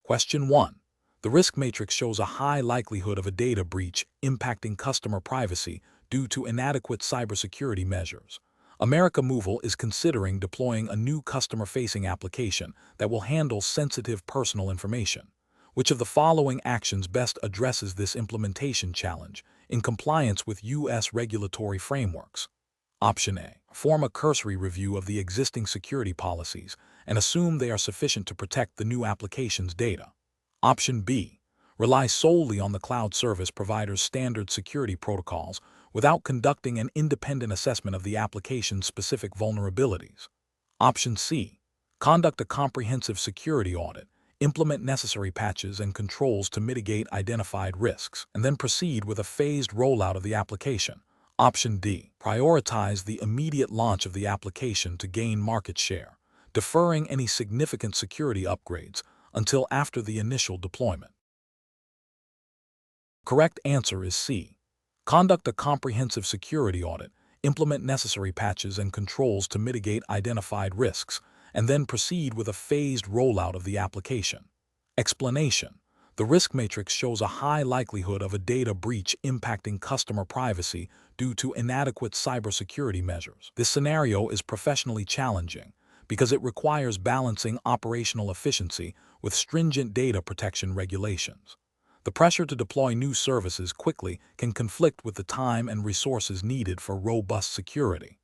Question 1. The risk matrix shows a high likelihood of a data breach impacting customer privacy due to inadequate cybersecurity measures. Movil is considering deploying a new customer-facing application that will handle sensitive personal information. Which of the following actions best addresses this implementation challenge in compliance with U.S. regulatory frameworks? Option A. Form a cursory review of the existing security policies and assume they are sufficient to protect the new application's data. Option B. Rely solely on the cloud service provider's standard security protocols without conducting an independent assessment of the application's specific vulnerabilities. Option C. Conduct a comprehensive security audit, implement necessary patches and controls to mitigate identified risks, and then proceed with a phased rollout of the application. Option D. Prioritize the immediate launch of the application to gain market share, deferring any significant security upgrades until after the initial deployment. Correct answer is C. Conduct a comprehensive security audit, implement necessary patches and controls to mitigate identified risks, and then proceed with a phased rollout of the application. Explanation. The risk matrix shows a high likelihood of a data breach impacting customer privacy due to inadequate cybersecurity measures. This scenario is professionally challenging because it requires balancing operational efficiency with stringent data protection regulations. The pressure to deploy new services quickly can conflict with the time and resources needed for robust security.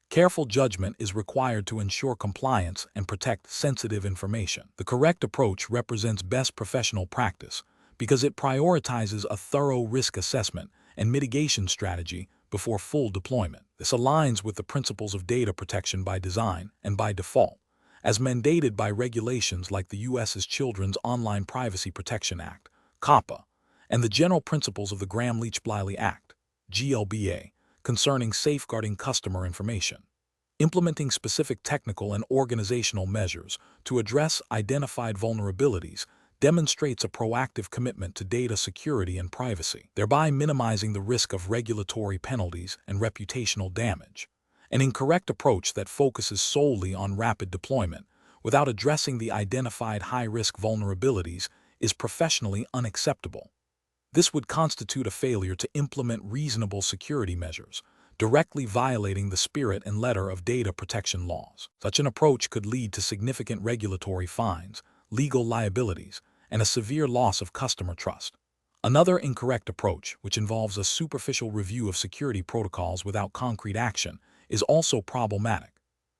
Careful judgment is required to ensure compliance and protect sensitive information. The correct approach represents best professional practice because it prioritizes a thorough risk assessment and mitigation strategy before full deployment. This aligns with the principles of data protection by design and by default, as mandated by regulations like the U.S.'s Children's Online Privacy Protection Act, COPPA, and the general principles of the Gramm-Leach-Bliley Act, GLBA, concerning safeguarding customer information. Implementing specific technical and organizational measures to address identified vulnerabilities demonstrates a proactive commitment to data security and privacy, thereby minimizing the risk of regulatory penalties and reputational damage. An incorrect approach that focuses solely on rapid deployment without addressing the identified high-risk vulnerabilities is professionally unacceptable. This would constitute a failure to implement reasonable security measures, directly violating the spirit and letter of data protection laws. Such an approach could lead to significant regulatory fines, legal liabilities, and a severe loss of customer trust. Another incorrect approach, which involves a superficial review of security protocols without concrete action, is also problematic.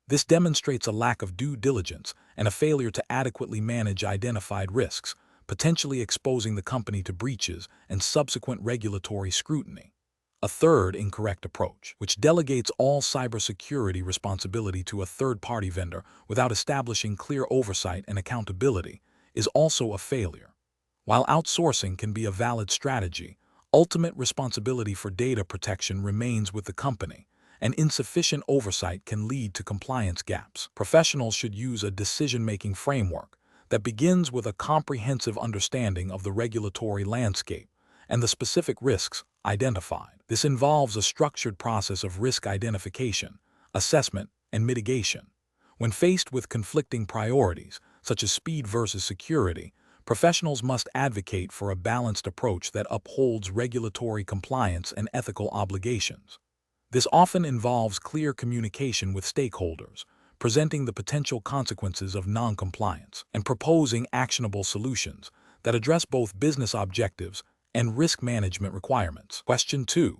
This demonstrates a lack of due diligence and a failure to adequately manage identified risks, potentially exposing the company to breaches and subsequent regulatory scrutiny. A third incorrect approach, which delegates all cybersecurity responsibility to a third-party vendor without establishing clear oversight and accountability, is also a failure. While outsourcing can be a valid strategy, ultimate responsibility for data protection remains with the company, and insufficient oversight can lead to compliance gaps. Professionals should use a decision-making framework that begins with a comprehensive understanding of the regulatory landscape and the specific risks identified. This involves a structured process of risk identification, assessment, and mitigation. When faced with conflicting priorities, such as speed versus security, professionals must advocate for a balanced approach that upholds regulatory compliance and ethical obligations. This often involves clear communication with stakeholders, presenting the potential consequences of non-compliance, and proposing actionable solutions that address both business objectives and risk management requirements. Question 2.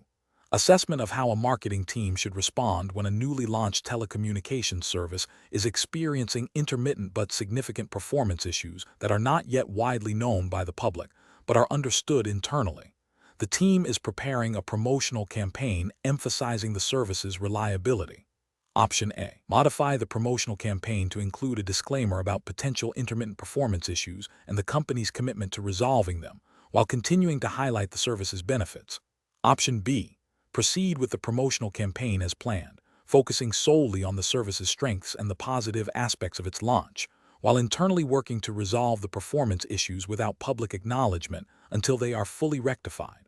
Assessment of how a marketing team should respond when a newly launched telecommunications service is experiencing intermittent but significant performance issues that are not yet widely known by the public, but are understood internally. The team is preparing a promotional campaign emphasizing the service's reliability. Option A. Modify the promotional campaign to include a disclaimer about potential intermittent performance issues and the company's commitment to resolving them, while continuing to highlight the service's benefits. Option B. Proceed with the promotional campaign as planned, focusing solely on the service's strengths and the positive aspects of its launch, while internally working to resolve the performance issues without public acknowledgement until they are fully rectified.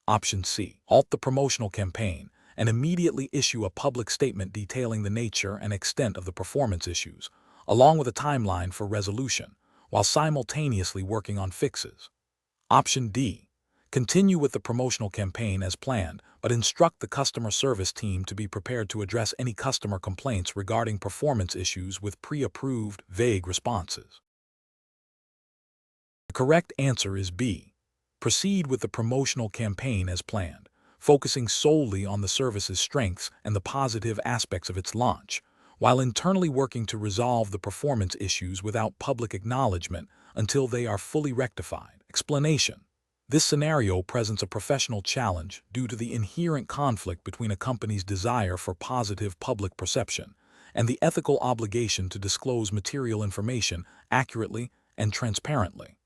Option C. Halt the promotional campaign and immediately issue a public statement detailing the nature and extent of the performance issues, along with a timeline for resolution, while simultaneously working on fixes. Option D. Continue with the promotional campaign as planned, but instruct the customer service team to be prepared to address any customer complaints regarding performance issues with pre-approved, vague responses. The correct answer is B. Proceed with the promotional campaign as planned, focusing solely on the service's strengths and the positive aspects of its launch, while internally working to resolve the performance issues without public acknowledgement until they are fully rectified. Explanation. This scenario presents a professional challenge due to the inherent conflict between a company's desire for positive public perception and the ethical obligation to disclose material information accurately and transparently.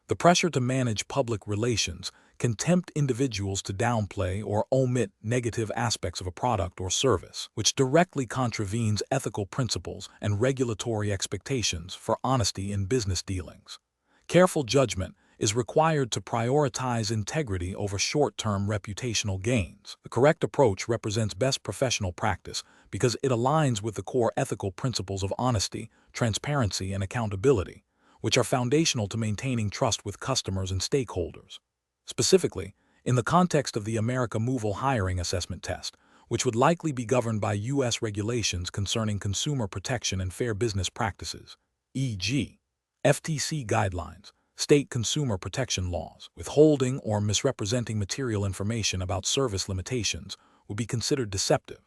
The pressure to manage public relations can tempt individuals to downplay or omit negative aspects of a product or service, which directly contravenes ethical principles and regulatory expectations for honesty in business dealings. Careful judgment is required to prioritize integrity over short-term reputational gains. The correct approach represents best professional practice because it aligns with the core ethical principles of honesty, transparency, and accountability, which are foundational to maintaining trust with customers and stakeholders. Specifically, in the context of the Movil hiring assessment test, which would likely be governed by U.S. regulations concerning consumer protection and fair business practices, e.g., FTC guidelines, state consumer protection laws, withholding or misrepresenting material information about service limitations would be considered deceptive.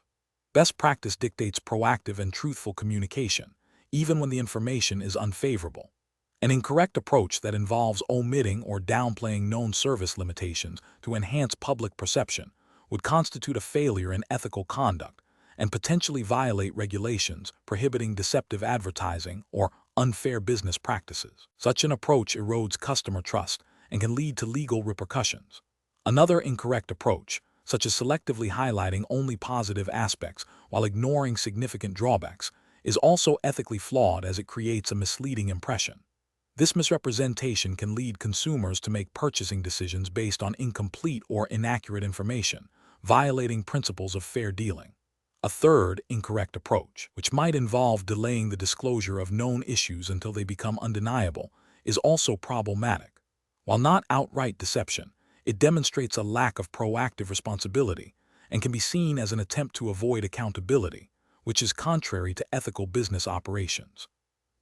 Best practice dictates proactive and truthful communication, even when the information is unfavorable. An incorrect approach that involves omitting or downplaying known service limitations to enhance public perception would constitute a failure in ethical conduct and potentially violate regulations prohibiting deceptive advertising or unfair business practices. Such an approach erodes customer trust and can lead to legal repercussions. Another incorrect approach, such as selectively highlighting only positive aspects while ignoring significant drawbacks, is also ethically flawed as it creates a misleading impression. This misrepresentation can lead consumers to make purchasing decisions based on incomplete or inaccurate information, violating principles of fair dealing. A third incorrect approach, which might involve delaying the disclosure of known issues until they become undeniable, is also problematic. While not outright deception, it demonstrates a lack of proactive responsibility and can be seen as an attempt to avoid accountability, which is contrary to ethical business operations.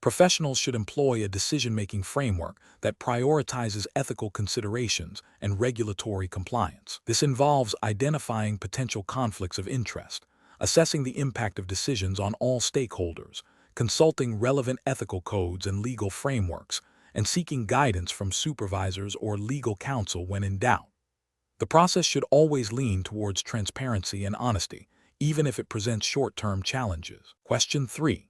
Professionals should employ a decision-making framework that prioritizes ethical considerations and regulatory compliance. This involves identifying potential conflicts of interest, assessing the impact of decisions on all stakeholders, consulting relevant ethical codes and legal frameworks, and seeking guidance from supervisors or legal counsel when in doubt. The process should always lean towards transparency and honesty, even if it presents short-term challenges. Question 3.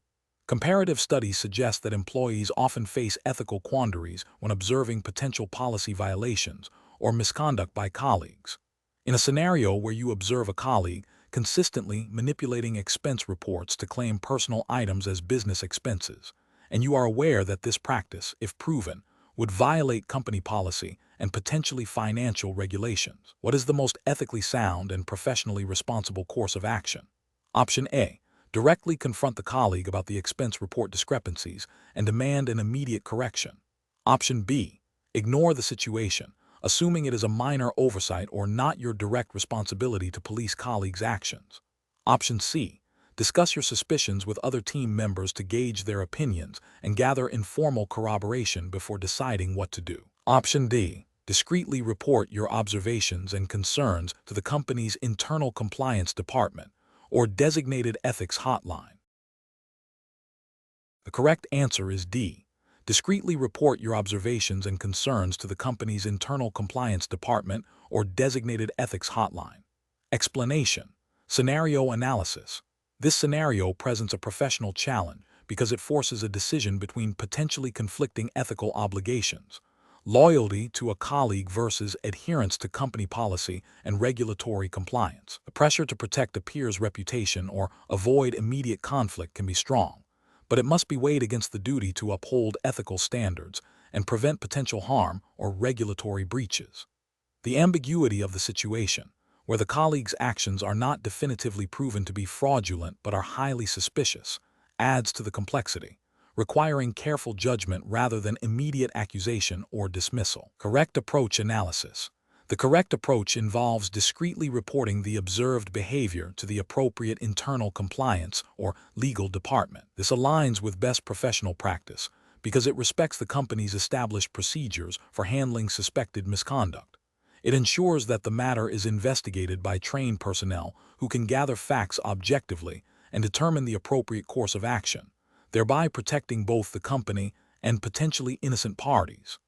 Comparative studies suggest that employees often face ethical quandaries when observing potential policy violations or misconduct by colleagues. In a scenario where you observe a colleague consistently manipulating expense reports to claim personal items as business expenses, and you are aware that this practice, if proven, would violate company policy and potentially financial regulations, what is the most ethically sound and professionally responsible course of action? Option A. Directly confront the colleague about the expense report discrepancies and demand an immediate correction. Option B. Ignore the situation, assuming it is a minor oversight or not your direct responsibility to police colleagues' actions. Option C. Discuss your suspicions with other team members to gauge their opinions and gather informal corroboration before deciding what to do. Option D. Discreetly report your observations and concerns to the company's internal compliance department or designated ethics hotline. The correct answer is D. Discreetly report your observations and concerns to the company's internal compliance department or designated ethics hotline. Explanation. Scenario analysis. This scenario presents a professional challenge because it forces a decision between potentially conflicting ethical obligations: loyalty to a colleague versus adherence to company policy and regulatory compliance. The pressure to protect a peer's reputation or avoid immediate conflict can be strong, but it must be weighed against the duty to uphold ethical standards and prevent potential harm or regulatory breaches. The ambiguity of the situation, where the colleague's actions are not definitively proven to be fraudulent but are highly suspicious, adds to the complexity, requiring careful judgment rather than immediate accusation or dismissal. Correct approach analysis. The correct approach involves discreetly reporting the observed behavior to the appropriate internal compliance or legal department. This aligns with best professional practice because it respects the company's established procedures for handling suspected misconduct. It ensures that the matter is investigated by trained personnel who can gather facts objectively and determine the appropriate course of action, thereby protecting both the company and potentially innocent parties.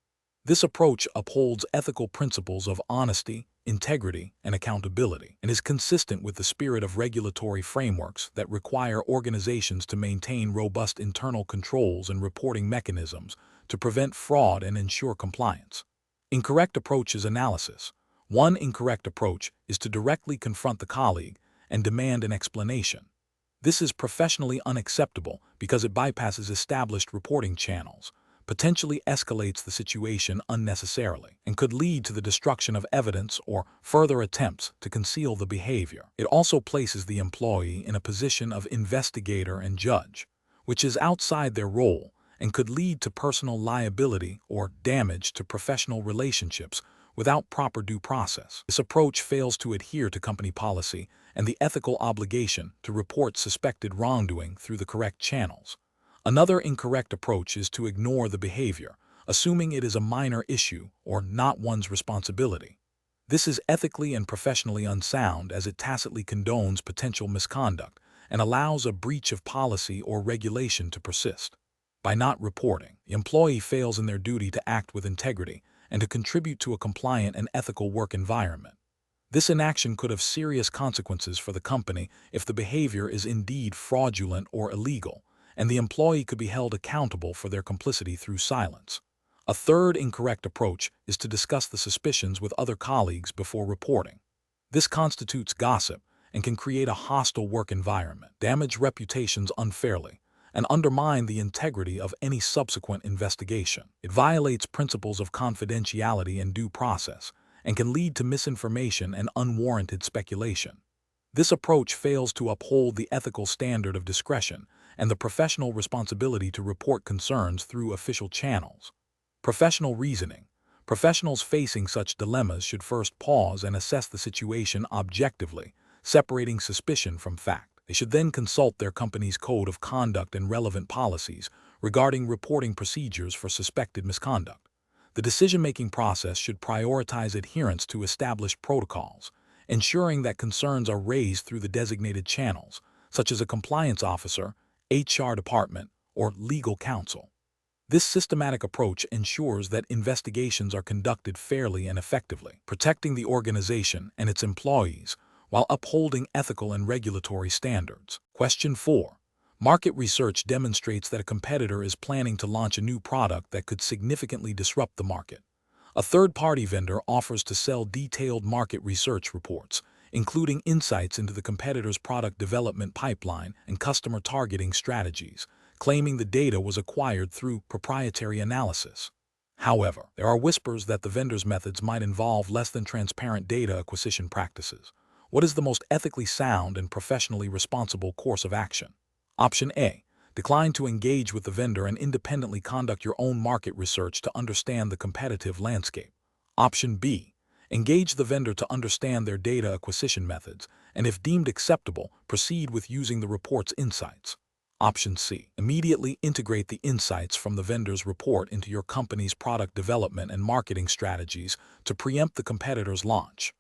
This approach upholds ethical principles of honesty, integrity, and accountability, and is consistent with the spirit of regulatory frameworks that require organizations to maintain robust internal controls and reporting mechanisms to prevent fraud and ensure compliance. Incorrect approach is analysis. One incorrect approach is to directly confront the colleague and demand an explanation. This is professionally unacceptable because it bypasses established reporting channels, potentially escalates the situation unnecessarily, and could lead to the destruction of evidence or further attempts to conceal the behavior. It also places the employee in a position of investigator and judge, which is outside their role and could lead to personal liability or damage to professional relationships without proper due process. This approach fails to adhere to company policy and the ethical obligation to report suspected wrongdoing through the correct channels. Another incorrect approach is to ignore the behavior, assuming it is a minor issue or not one's responsibility. This is ethically and professionally unsound as it tacitly condones potential misconduct and allows a breach of policy or regulation to persist. By not reporting, the employee fails in their duty to act with integrity and to contribute to a compliant and ethical work environment. This inaction could have serious consequences for the company if the behavior is indeed fraudulent or illegal, and the employee could be held accountable for their complicity through silence. A third incorrect approach is to discuss the suspicions with other colleagues before reporting. This constitutes gossip and can create a hostile work environment, damage reputations unfairly, and undermine the integrity of any subsequent investigation. It violates principles of confidentiality and due process, and can lead to misinformation and unwarranted speculation. This approach fails to uphold the ethical standard of discretion and the professional responsibility to report concerns through official channels. Professional reasoning. Professionals facing such dilemmas should first pause and assess the situation objectively, separating suspicion from fact. They should then consult their company's code of conduct and relevant policies regarding reporting procedures for suspected misconduct. The decision-making process should prioritize adherence to established protocols, ensuring that concerns are raised through the designated channels, such as a compliance officer, HR department, or legal counsel. This systematic approach ensures that investigations are conducted fairly and effectively, protecting the organization and its employees while upholding ethical and regulatory standards. Question 4. Market research demonstrates that a competitor is planning to launch a new product that could significantly disrupt the market. A third-party vendor offers to sell detailed market research reports, including insights into the competitor's product development pipeline and customer targeting strategies, claiming the data was acquired through proprietary analysis. However, there are whispers that the vendor's methods might involve less than transparent data acquisition practices. What is the most ethically sound and professionally responsible course of action? Option A. Decline to engage with the vendor and independently conduct your own market research to understand the competitive landscape. Option B. Engage the vendor to understand their data acquisition methods, and if deemed acceptable, proceed with using the report's insights. Option C. Immediately integrate the insights from the vendor's report into your company's product development and marketing strategies to preempt the competitor's launch.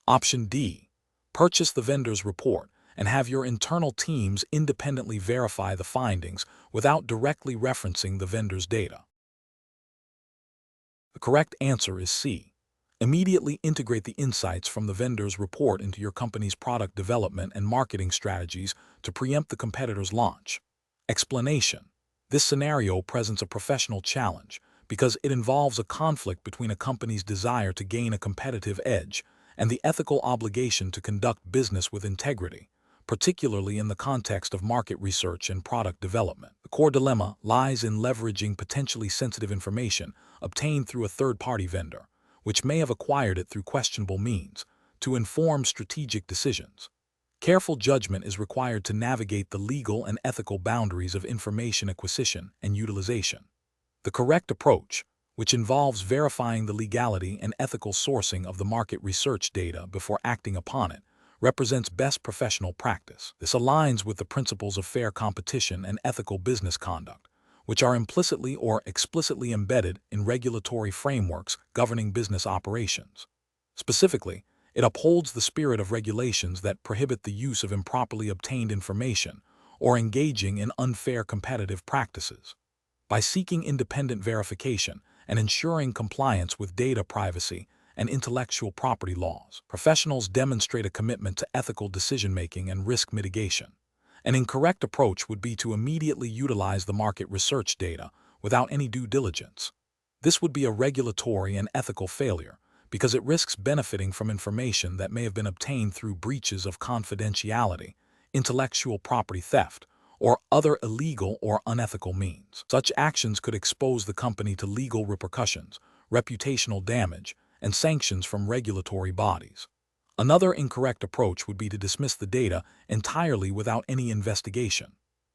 Option D. Purchase the vendor's report and have your internal teams independently verify the findings without directly referencing the vendor's data. The correct answer is C. Immediately integrate the insights from the vendor's report into your company's product development and marketing strategies to preempt the competitor's launch. Explanation. This scenario presents a professional challenge because it involves a conflict between a company's desire to gain a competitive edge and the ethical obligation to conduct business with integrity, particularly in the context of market research and product development. The core dilemma lies in leveraging potentially sensitive information obtained through a third-party vendor, which may have acquired it through questionable means, to inform strategic decisions. Careful judgment is required to navigate the legal and ethical boundaries of information acquisition and utilization. The correct approach, which involves verifying the legality and ethical sourcing of the market research data before acting upon it, represents best professional practice. This aligns with the principles of fair competition and ethical business conduct, which are implicitly or explicitly embedded in regulatory frameworks governing business operations. Specifically, it upholds the spirit of regulations that prohibit the use of improperly obtained information or engaging in unfair competitive practices. By seeking independent verification and ensuring compliance with data privacy and intellectual property laws, professionals demonstrate a commitment to ethical decision-making and risk mitigation. An incorrect approach would be to immediately utilize the market research data without any due diligence. This would be a regulatory and ethical failure because it risks benefiting from information that may have been obtained through breaches of confidentiality, intellectual property theft, or other illegal or unethical means. Such actions could expose the company to legal repercussions, reputational damage, and sanctions from regulatory bodies. Another incorrect approach would be to dismiss the data entirely without any investigation.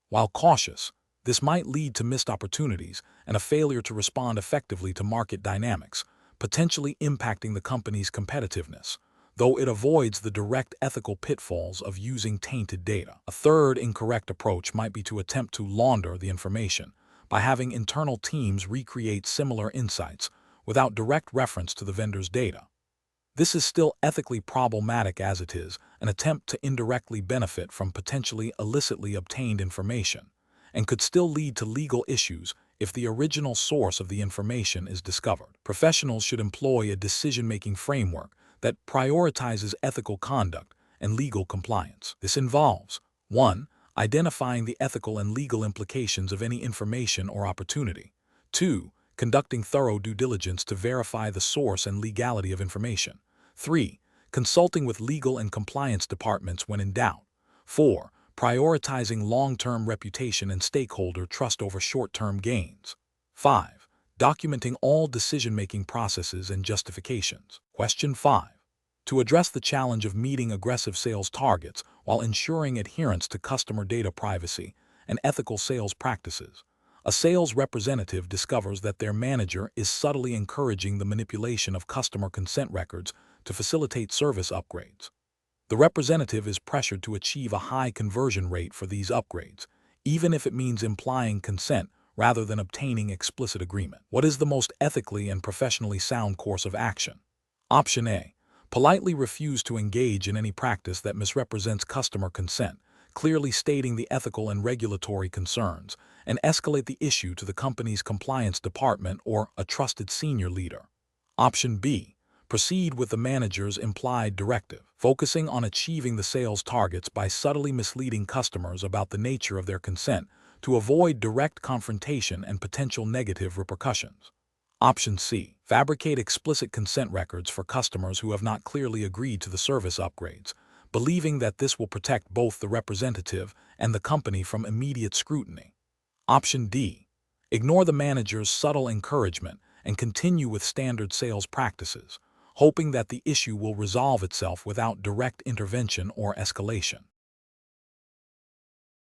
While cautious, this might lead to missed opportunities and a failure to respond effectively to market dynamics, potentially impacting the company's competitiveness, though it avoids the direct ethical pitfalls of using tainted data. A third incorrect approach might be to attempt to launder the information by having internal teams recreate similar insights without direct reference to the vendor's data. This is still ethically problematic as it is an attempt to indirectly benefit from potentially illicitly obtained information, and could still lead to legal issues if the original source of the information is discovered. Professionals should employ a decision-making framework that prioritizes ethical conduct and legal compliance. This involves 1. Identifying the ethical and legal implications of any information or opportunity. 2. Conducting thorough due diligence to verify the source and legality of information. 3. Consulting with legal and compliance departments when in doubt. 4. Prioritizing long-term reputation and stakeholder trust over short-term gains. 5. Documenting all decision-making processes and justifications. Question 5. To address the challenge of meeting aggressive sales targets while ensuring adherence to customer data privacy and ethical sales practices, a sales representative discovers that their manager is subtly encouraging the manipulation of customer consent records to facilitate service upgrades. The representative is pressured to achieve a high conversion rate for these upgrades, even if it means implying consent rather than obtaining explicit agreement. What is the most ethically and professionally sound course of action? Option A. Politely refuse to engage in any practice that misrepresents customer consent, clearly stating the ethical and regulatory concerns, and escalate the issue to the company's compliance department or a trusted senior leader. Option B. Proceed with the manager's implied directive, focusing on achieving the sales targets by subtly misleading customers about the nature of their consent to avoid direct confrontation and potential negative repercussions. Option C. Fabricate explicit consent records for customers who have not clearly agreed to the service upgrades, believing that this will protect both the representative and the company from immediate scrutiny. Option D. Ignore the manager's subtle encouragement and continue with standard sales practices, hoping that the issue will resolve itself without direct intervention or escalation.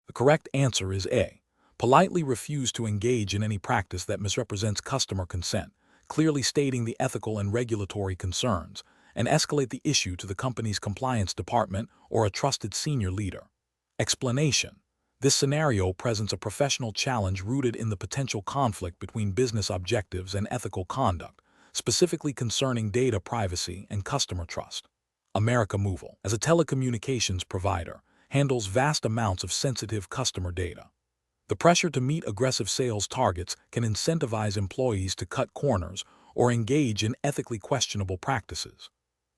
The correct answer is A. Politely refuse to engage in any practice that misrepresents customer consent, clearly stating the ethical and regulatory concerns, and escalate the issue to the company's compliance department or a trusted senior leader. Explanation. This scenario presents a professional challenge rooted in the potential conflict between business objectives and ethical conduct, specifically concerning data privacy and customer trust. Movil, as a telecommunications provider, handles vast amounts of sensitive customer data. The pressure to meet aggressive sales targets can incentivize employees to cut corners or engage in ethically questionable practices.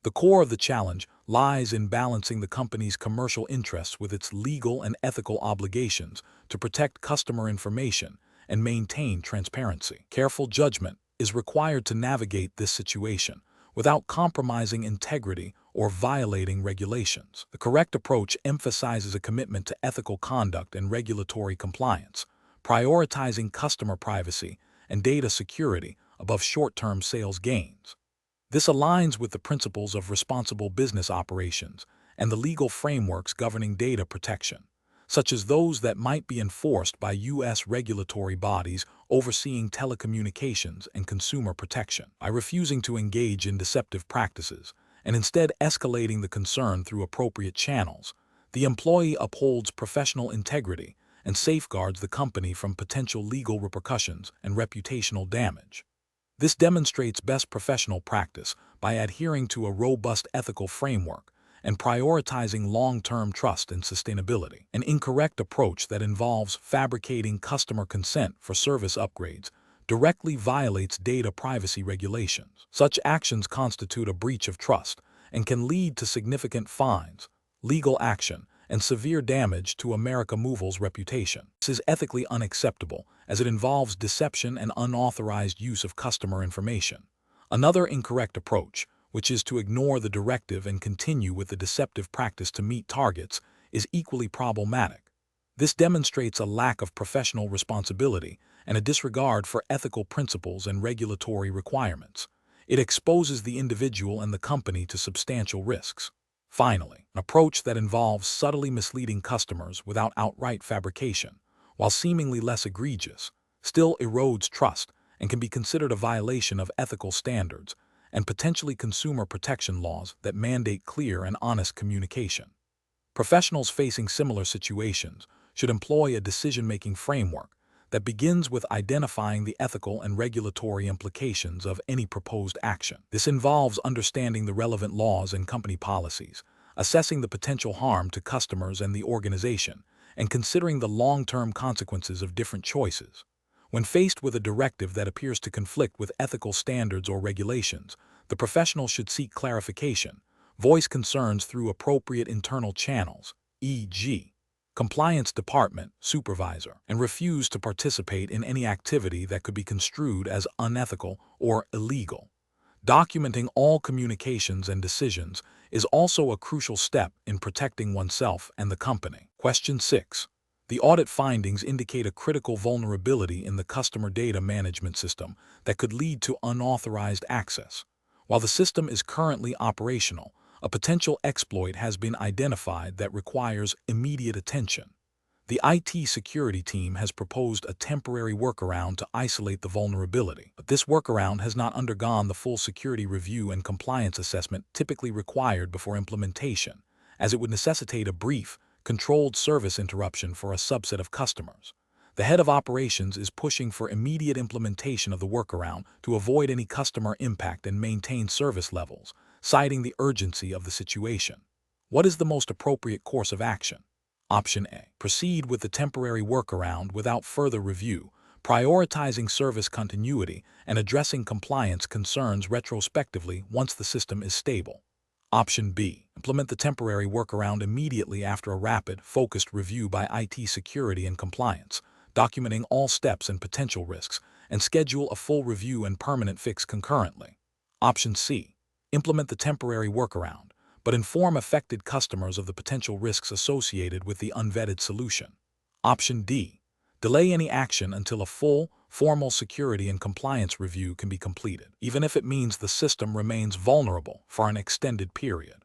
The core of the challenge lies in balancing the company's commercial interests with its legal and ethical obligations to protect customer information and maintain transparency. Careful judgment is required to navigate this situation without compromising integrity or violating regulations. The correct approach emphasizes a commitment to ethical conduct and regulatory compliance, prioritizing customer privacy and data security above short-term sales gains. This aligns with the principles of responsible business operations and the legal frameworks governing data protection, such as those that might be enforced by U.S. regulatory bodies overseeing telecommunications and consumer protection. By refusing to engage in deceptive practices and instead escalating the concern through appropriate channels, the employee upholds professional integrity and safeguards the company from potential legal repercussions and reputational damage. This demonstrates best professional practice by adhering to a robust ethical framework and prioritizing long-term trust and sustainability. An incorrect approach that involves fabricating customer consent for service upgrades directly violates data privacy regulations. Such actions constitute a breach of trust and can lead to significant fines, legal action, and severe damage to Movil's reputation. This is ethically unacceptable as it involves deception and unauthorized use of customer information. Another incorrect approach, which is to ignore the directive and continue with the deceptive practice to meet targets, is equally problematic. This demonstrates a lack of professional responsibility and a disregard for ethical principles and regulatory requirements. It exposes the individual and the company to substantial risks. Finally, an approach that involves subtly misleading customers without outright fabrication, while seemingly less egregious, still erodes trust and can be considered a violation of ethical standards and potentially consumer protection laws that mandate clear and honest communication. Professionals facing similar situations should employ a decision-making framework that begins with identifying the ethical and regulatory implications of any proposed action. This involves understanding the relevant laws and company policies, assessing the potential harm to customers and the organization, and considering the long-term consequences of different choices. When faced with a directive that appears to conflict with ethical standards or regulations, the professional should seek clarification, voice concerns through appropriate internal channels, e.g., compliance department, supervisor, and refuse to participate in any activity that could be construed as unethical or illegal. Documenting all communications and decisions is also a crucial step in protecting oneself and the company. Question 6. The audit findings indicate a critical vulnerability in the customer data management system that could lead to unauthorized access. While the system is currently operational, a potential exploit has been identified that requires immediate attention. The IT security team has proposed a temporary workaround to isolate the vulnerability, but this workaround has not undergone the full security review and compliance assessment typically required before implementation, as it would necessitate a brief, controlled service interruption for a subset of customers. The head of operations is pushing for immediate implementation of the workaround to avoid any customer impact and maintain service levels, citing the urgency of the situation. What is the most appropriate course of action? Option A. Proceed with the temporary workaround without further review, prioritizing service continuity and addressing compliance concerns retrospectively once the system is stable. Option B. Implement the temporary workaround immediately after a rapid, focused review by IT security and compliance, documenting all steps and potential risks, and schedule a full review and permanent fix concurrently. Option C. Implement the temporary workaround, but inform affected customers of the potential risks associated with the unvetted solution. Option D. Delay any action until a full, formal security and compliance review can be completed, even if it means the system remains vulnerable for an extended period.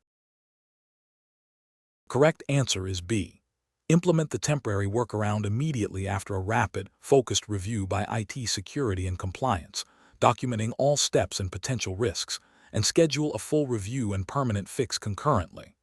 Correct answer is B. Implement the temporary workaround immediately after a rapid, focused review by IT security and compliance, documenting all steps and potential risks, and schedule a full review and permanent fix concurrently.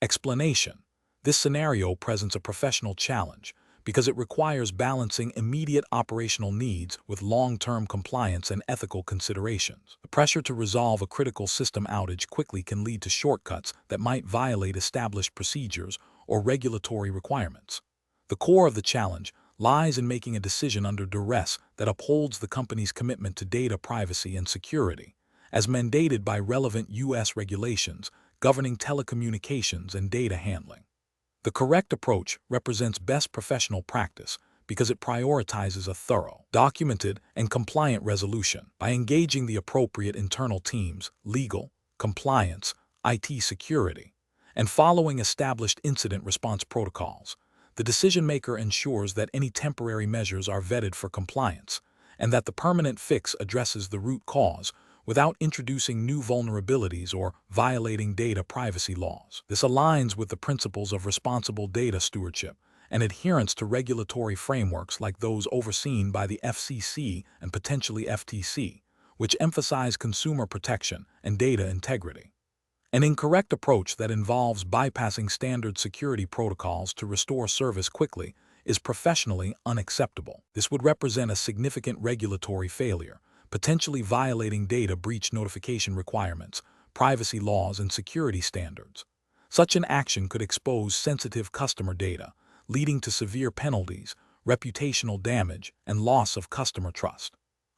Explanation: this scenario presents a professional challenge because it requires balancing immediate operational needs with long-term compliance and ethical considerations. The pressure to resolve a critical system outage quickly can lead to shortcuts that might violate established procedures or regulatory requirements. The core of the challenge lies in making a decision under duress that upholds the company's commitment to data privacy and security, as mandated by relevant U.S. regulations governing telecommunications and data handling. The correct approach represents best professional practice because it prioritizes a thorough, documented, and compliant resolution. By engaging the appropriate internal teams, legal, compliance, IT security, and following established incident response protocols, the decision-maker ensures that any temporary measures are vetted for compliance and that the permanent fix addresses the root cause without introducing new vulnerabilities or violating data privacy laws. This aligns with the principles of responsible data stewardship and adherence to regulatory frameworks like those overseen by the FCC and potentially FTC, which emphasize consumer protection and data integrity. An incorrect approach that involves bypassing standard security protocols to restore service quickly is professionally unacceptable. This would represent a significant regulatory failure, potentially violating data breach notification requirements, privacy laws, and security standards. Such an action could expose sensitive customer data, leading to severe penalties, reputational damage, and loss of customer trust.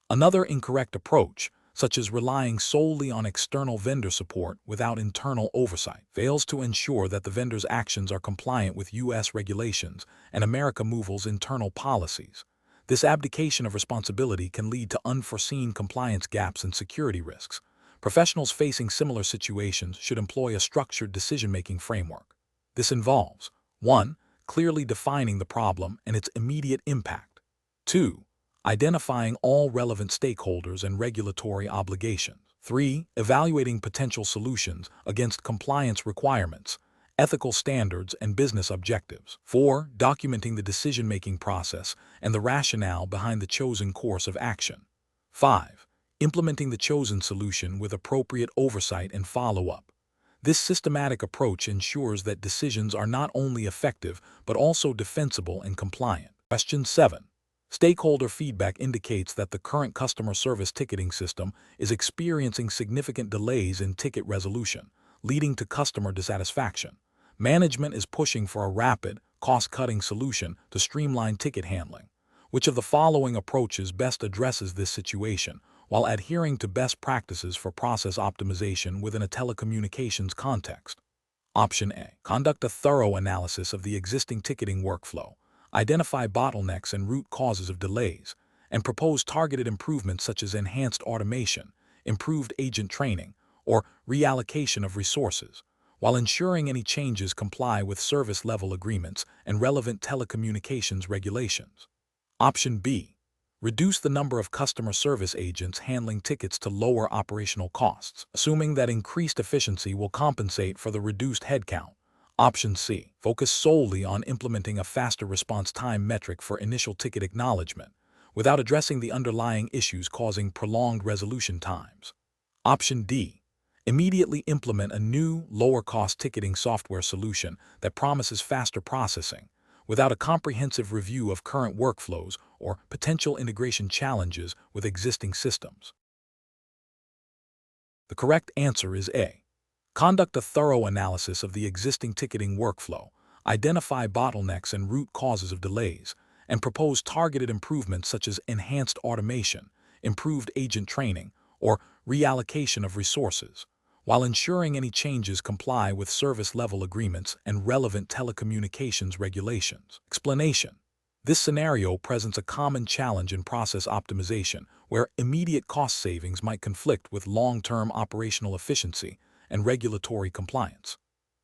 Another incorrect approach, such as relying solely on external vendor support without internal oversight, fails to ensure that the vendor's actions are compliant with U.S. regulations and Movil's internal policies. This abdication of responsibility can lead to unforeseen compliance gaps and security risks. Professionals facing similar situations should employ a structured decision-making framework. This involves 1. Clearly defining the problem and its immediate impact. 2. Identifying all relevant stakeholders and regulatory obligations. 3. Evaluating potential solutions against compliance requirements, ethical standards, and business objectives. 4. Documenting the decision-making process and the rationale behind the chosen course of action. 5. Implementing the chosen solution with appropriate oversight and follow-up. This systematic approach ensures that decisions are not only effective but also defensible and compliant. Question 7. Stakeholder feedback indicates that the current customer service ticketing system is experiencing significant delays in ticket resolution, leading to customer dissatisfaction. Management is pushing for a rapid, cost-cutting solution to streamline ticket handling. Which of the following approaches best addresses this situation while adhering to best practices for process optimization within a telecommunications context? Option A. Conduct a thorough analysis of the existing ticketing workflow. Identify bottlenecks and root causes of delays, and propose targeted improvements such as enhanced automation, improved agent training, or reallocation of resources, while ensuring any changes comply with service-level agreements and relevant telecommunications regulations. Option B. Reduce the number of customer service agents handling tickets to lower operational costs, assuming that increased efficiency will compensate for the reduced headcount. Option C. Focus solely on implementing a faster response time metric for initial ticket acknowledgement, without addressing the underlying issues causing prolonged resolution times. Option D. Immediately implement a new, lower-cost ticketing software solution that promises faster processing, without a comprehensive review of current workflows or potential integration challenges with existing systems. The correct answer is A. Conduct a thorough analysis of the existing ticketing workflow, identify bottlenecks and root causes of delays, and propose targeted improvements such as enhanced automation, improved agent training, or reallocation of resources, while ensuring any changes comply with service-level agreements and relevant telecommunications regulations. Explanation. This scenario presents a common challenge in process optimization where immediate cost savings might conflict with long-term operational efficiency and regulatory compliance.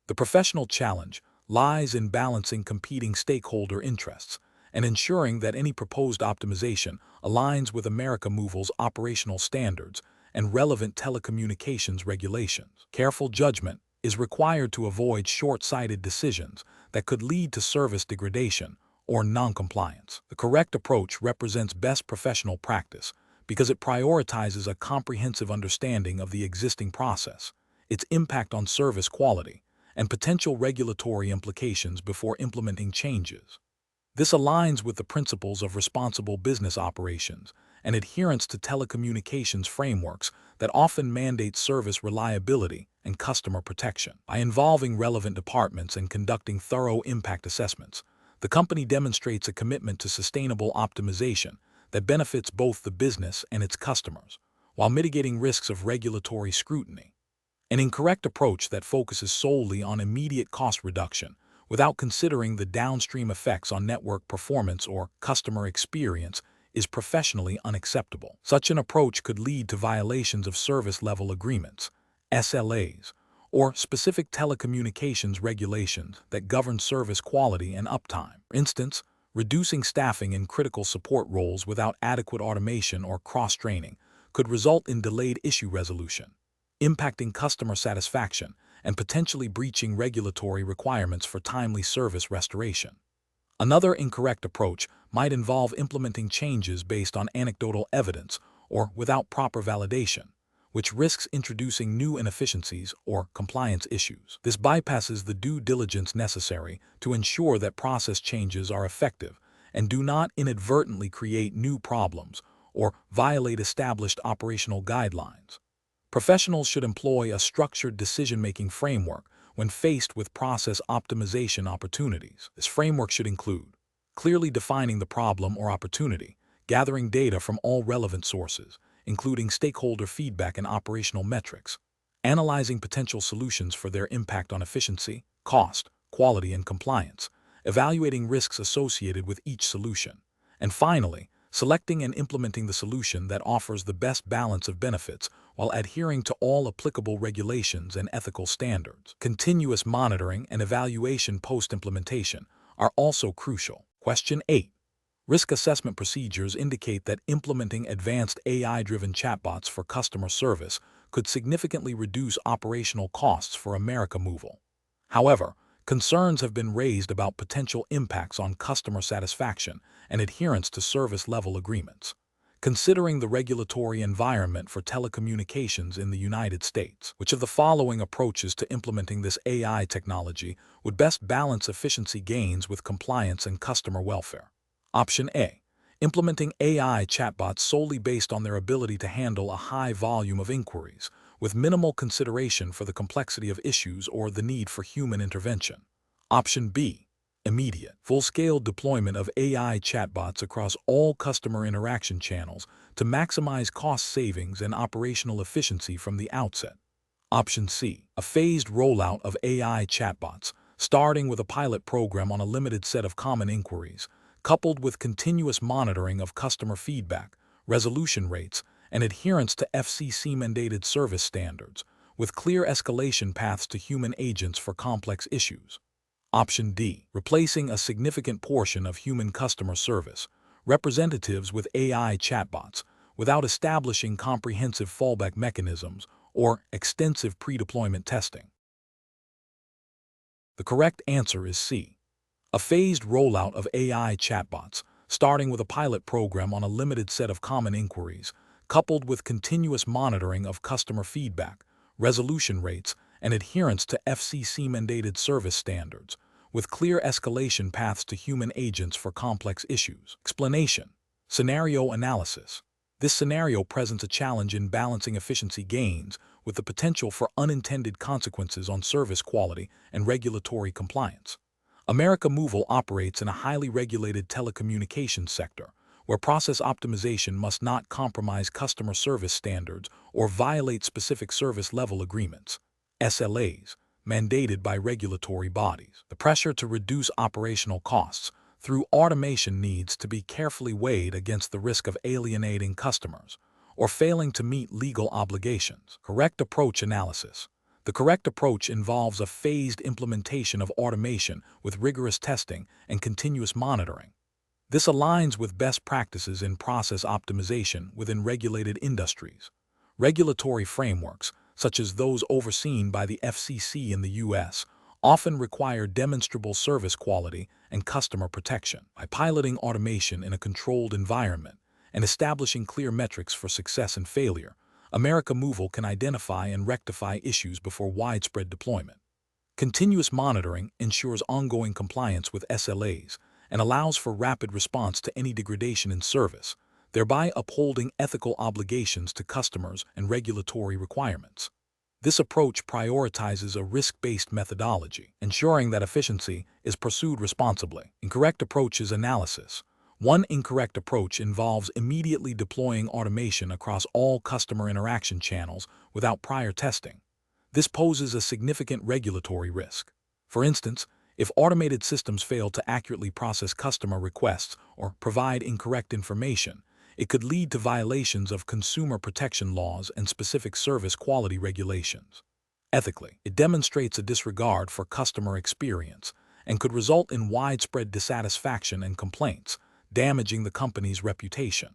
The professional challenge lies in balancing competing stakeholder interests and ensuring that any proposed optimization aligns with Movil's operational standards and relevant telecommunications regulations. Careful judgment is required to avoid short-sighted decisions that could lead to service degradation or non-compliance. The correct approach represents best professional practice because it prioritizes a comprehensive understanding of the existing process, its impact on service quality, and potential regulatory implications before implementing changes. This aligns with the principles of responsible business operations and adherence to telecommunications frameworks that often mandate service reliability and customer protection. By involving relevant departments and conducting thorough impact assessments, the company demonstrates a commitment to sustainable optimization that benefits both the business and its customers, while mitigating risks of regulatory scrutiny. An incorrect approach that focuses solely on immediate cost reduction without considering the downstream effects on network performance or customer experience is professionally unacceptable. Such an approach could lead to violations of service-level agreements, SLAs, or specific telecommunications regulations that govern service quality and uptime. For instance, reducing staffing in critical support roles without adequate automation or cross-training could result in delayed issue resolution, impacting customer satisfaction and potentially breaching regulatory requirements for timely service restoration. Another incorrect approach might involve implementing changes based on anecdotal evidence or without proper validation, which risks introducing new inefficiencies or compliance issues. This bypasses the due diligence necessary to ensure that process changes are effective and do not inadvertently create new problems or violate established operational guidelines. Professionals should employ a structured decision-making framework when faced with process optimization opportunities. This framework should include clearly defining the problem or opportunity, gathering data from all relevant sources, including stakeholder feedback and operational metrics, analyzing potential solutions for their impact on efficiency, cost, quality, and compliance, evaluating risks associated with each solution, and finally, selecting and implementing the solution that offers the best balance of benefits while adhering to all applicable regulations and ethical standards. Continuous monitoring and evaluation post-implementation are also crucial. Question 8. Risk assessment procedures indicate that implementing advanced AI-driven chatbots for customer service could significantly reduce operational costs for Movil. However, concerns have been raised about potential impacts on customer satisfaction and adherence to service-level agreements. Considering the regulatory environment for telecommunications in the United States, which of the following approaches to implementing this AI technology would best balance efficiency gains with compliance and customer welfare? Option A. Implementing AI chatbots solely based on their ability to handle a high volume of inquiries, with minimal consideration for the complexity of issues or the need for human intervention. Option B. Immediate, full-scale deployment of AI chatbots across all customer interaction channels to maximize cost savings and operational efficiency from the outset. Option C. A phased rollout of AI chatbots, starting with a pilot program on a limited set of common inquiries, coupled with continuous monitoring of customer feedback, resolution rates, and adherence to FCC-mandated service standards, with clear escalation paths to human agents for complex issues. Option D. Replacing a significant portion of human customer service representatives with AI chatbots without establishing comprehensive fallback mechanisms or extensive pre-deployment testing. The correct answer is C. A phased rollout of AI chatbots, starting with a pilot program on a limited set of common inquiries, coupled with continuous monitoring of customer feedback, resolution rates, and adherence to FCC-mandated service standards, with clear escalation paths to human agents for complex issues. Explanation. Scenario analysis. This scenario presents a challenge in balancing efficiency gains with the potential for unintended consequences on service quality and regulatory compliance. Movil operates in a highly regulated telecommunications sector, where process optimization must not compromise customer service standards or violate specific service-level agreements, SLAs, mandated by regulatory bodies. The pressure to reduce operational costs through automation needs to be carefully weighed against the risk of alienating customers or failing to meet legal obligations. Correct approach analysis. The correct approach involves a phased implementation of automation with rigorous testing and continuous monitoring. This aligns with best practices in process optimization within regulated industries. Regulatory frameworks, such as those overseen by the FCC in the U.S., often require demonstrable service quality and customer protection. By piloting automation in a controlled environment and establishing clear metrics for success and failure, Movil can identify and rectify issues before widespread deployment. Continuous monitoring ensures ongoing compliance with SLAs and allows for rapid response to any degradation in service, thereby upholding ethical obligations to customers and regulatory requirements. This approach prioritizes a risk-based methodology, ensuring that efficiency is pursued responsibly. Incorrect approach is analysis. One incorrect approach involves immediately deploying automation across all customer interaction channels without prior testing. This poses a significant regulatory risk. For instance, if automated systems fail to accurately process customer requests or provide incorrect information, it could lead to violations of consumer protection laws and specific service quality regulations. Ethically, it demonstrates a disregard for customer experience and could result in widespread dissatisfaction and complaints, damaging the company's reputation.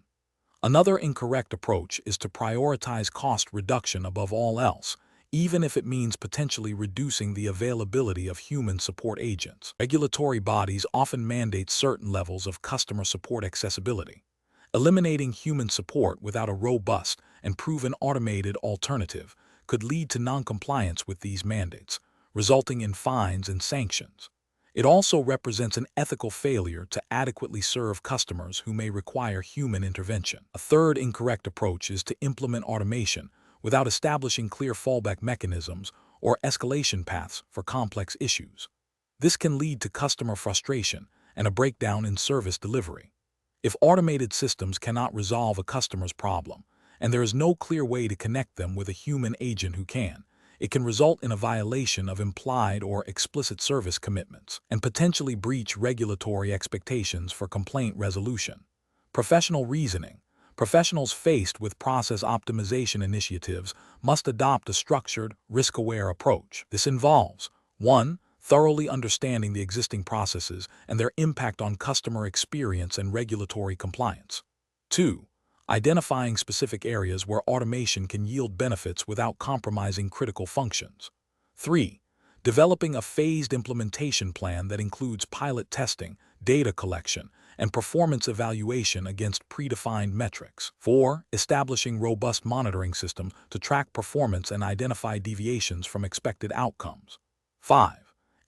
Another incorrect approach is to prioritize cost reduction above all else, even if it means potentially reducing the availability of human support agents. Regulatory bodies often mandate certain levels of customer support accessibility. Eliminating human support without a robust and proven automated alternative could lead to noncompliance with these mandates, resulting in fines and sanctions. It also represents an ethical failure to adequately serve customers who may require human intervention. A third incorrect approach is to implement automation without establishing clear fallback mechanisms or escalation paths for complex issues. This can lead to customer frustration and a breakdown in service delivery. If automated systems cannot resolve a customer's problem, and there is no clear way to connect them with a human agent who can, it can result in a violation of implied or explicit service commitments and potentially breach regulatory expectations for complaint resolution. Professional reasoning. Professionals faced with process optimization initiatives must adopt a structured, risk-aware approach. This involves 1. Thoroughly understanding the existing processes and their impact on customer experience and regulatory compliance. 2. Identifying specific areas where automation can yield benefits without compromising critical functions. 3. Developing a phased implementation plan that includes pilot testing, data collection, and performance evaluation against predefined metrics. 4. Establishing robust monitoring systems to track performance and identify deviations from expected outcomes. 5.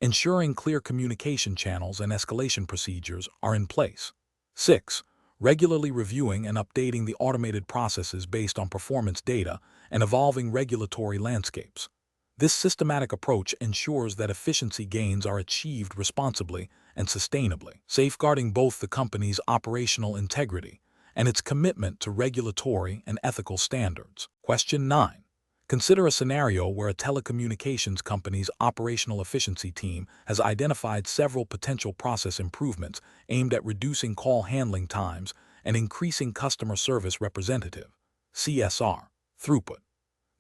Ensuring clear communication channels and escalation procedures are in place. 6. Regularly reviewing and updating the automated processes based on performance data and evolving regulatory landscapes. This systematic approach ensures that efficiency gains are achieved responsibly and sustainably, safeguarding both the company's operational integrity and its commitment to regulatory and ethical standards. Question 9. Consider a scenario where a telecommunications company's operational efficiency team has identified several potential process improvements aimed at reducing call handling times and increasing customer service representative (CSR) throughput.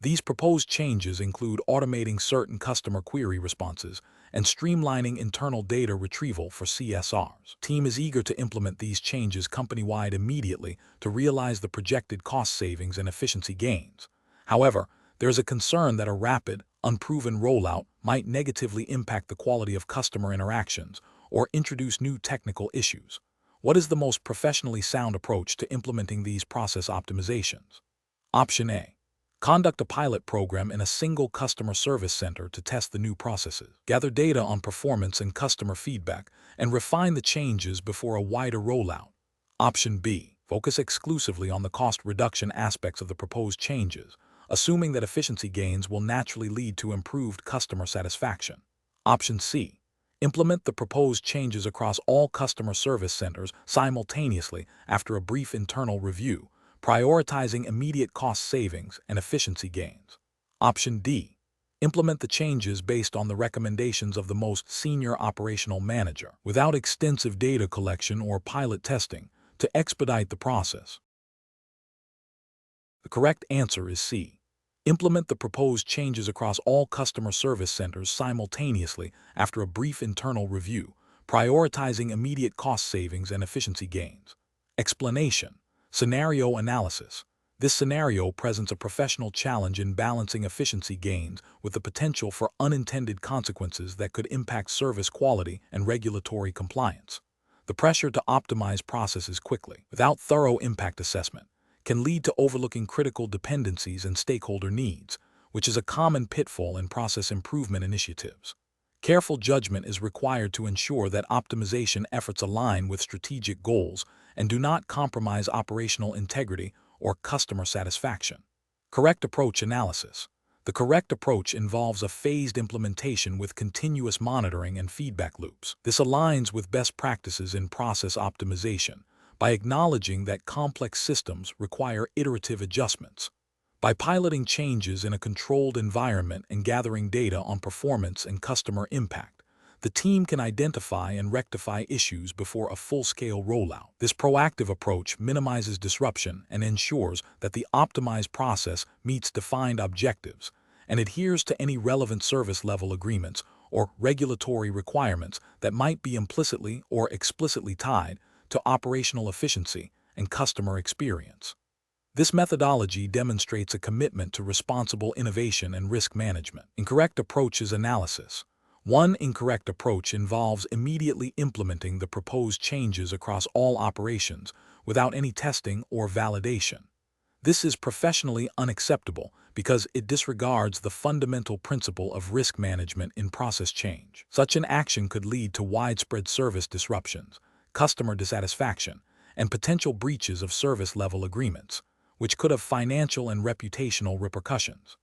These proposed changes include automating certain customer query responses and streamlining internal data retrieval for CSRs. The team is eager to implement these changes company-wide immediately to realize the projected cost savings and efficiency gains. However, there is a concern that a rapid, unproven rollout might negatively impact the quality of customer interactions or introduce new technical issues. What is the most professionally sound approach to implementing these process optimizations? Option A. Conduct a pilot program in a single customer service center to test the new processes. Gather data on performance and customer feedback and refine the changes before a wider rollout. Option B. Focus exclusively on the cost reduction aspects of the proposed changes, assuming that efficiency gains will naturally lead to improved customer satisfaction. Option C. Implement the proposed changes across all customer service centers simultaneously after a brief internal review, prioritizing immediate cost savings and efficiency gains. Option D. Implement the changes based on the recommendations of the most senior operational manager, without extensive data collection or pilot testing, to expedite the process. The correct answer is C. Implement the proposed changes across all customer service centers simultaneously after a brief internal review, prioritizing immediate cost savings and efficiency gains. Explanation. Scenario analysis. This scenario presents a professional challenge in balancing efficiency gains with the potential for unintended consequences that could impact service quality and regulatory compliance. The pressure to optimize processes quickly, without thorough impact assessment, can lead to overlooking critical dependencies and stakeholder needs, which is a common pitfall in process improvement initiatives. Careful judgment is required to ensure that optimization efforts align with strategic goals and do not compromise operational integrity or customer satisfaction. Correct approach analysis. The correct approach involves a phased implementation with continuous monitoring and feedback loops. This aligns with best practices in process optimization by acknowledging that complex systems require iterative adjustments. By piloting changes in a controlled environment and gathering data on performance and customer impact, the team can identify and rectify issues before a full-scale rollout. This proactive approach minimizes disruption and ensures that the optimized process meets defined objectives and adheres to any relevant service level agreements or regulatory requirements that might be implicitly or explicitly tied to operational efficiency and customer experience. This methodology demonstrates a commitment to responsible innovation and risk management. Incorrect approach is analysis. One incorrect approach involves immediately implementing the proposed changes across all operations without any testing or validation. This is professionally unacceptable because it disregards the fundamental principle of risk management in process change. Such an action could lead to widespread service disruptions, customer dissatisfaction, and potential breaches of service-level agreements, which could have financial and reputational repercussions.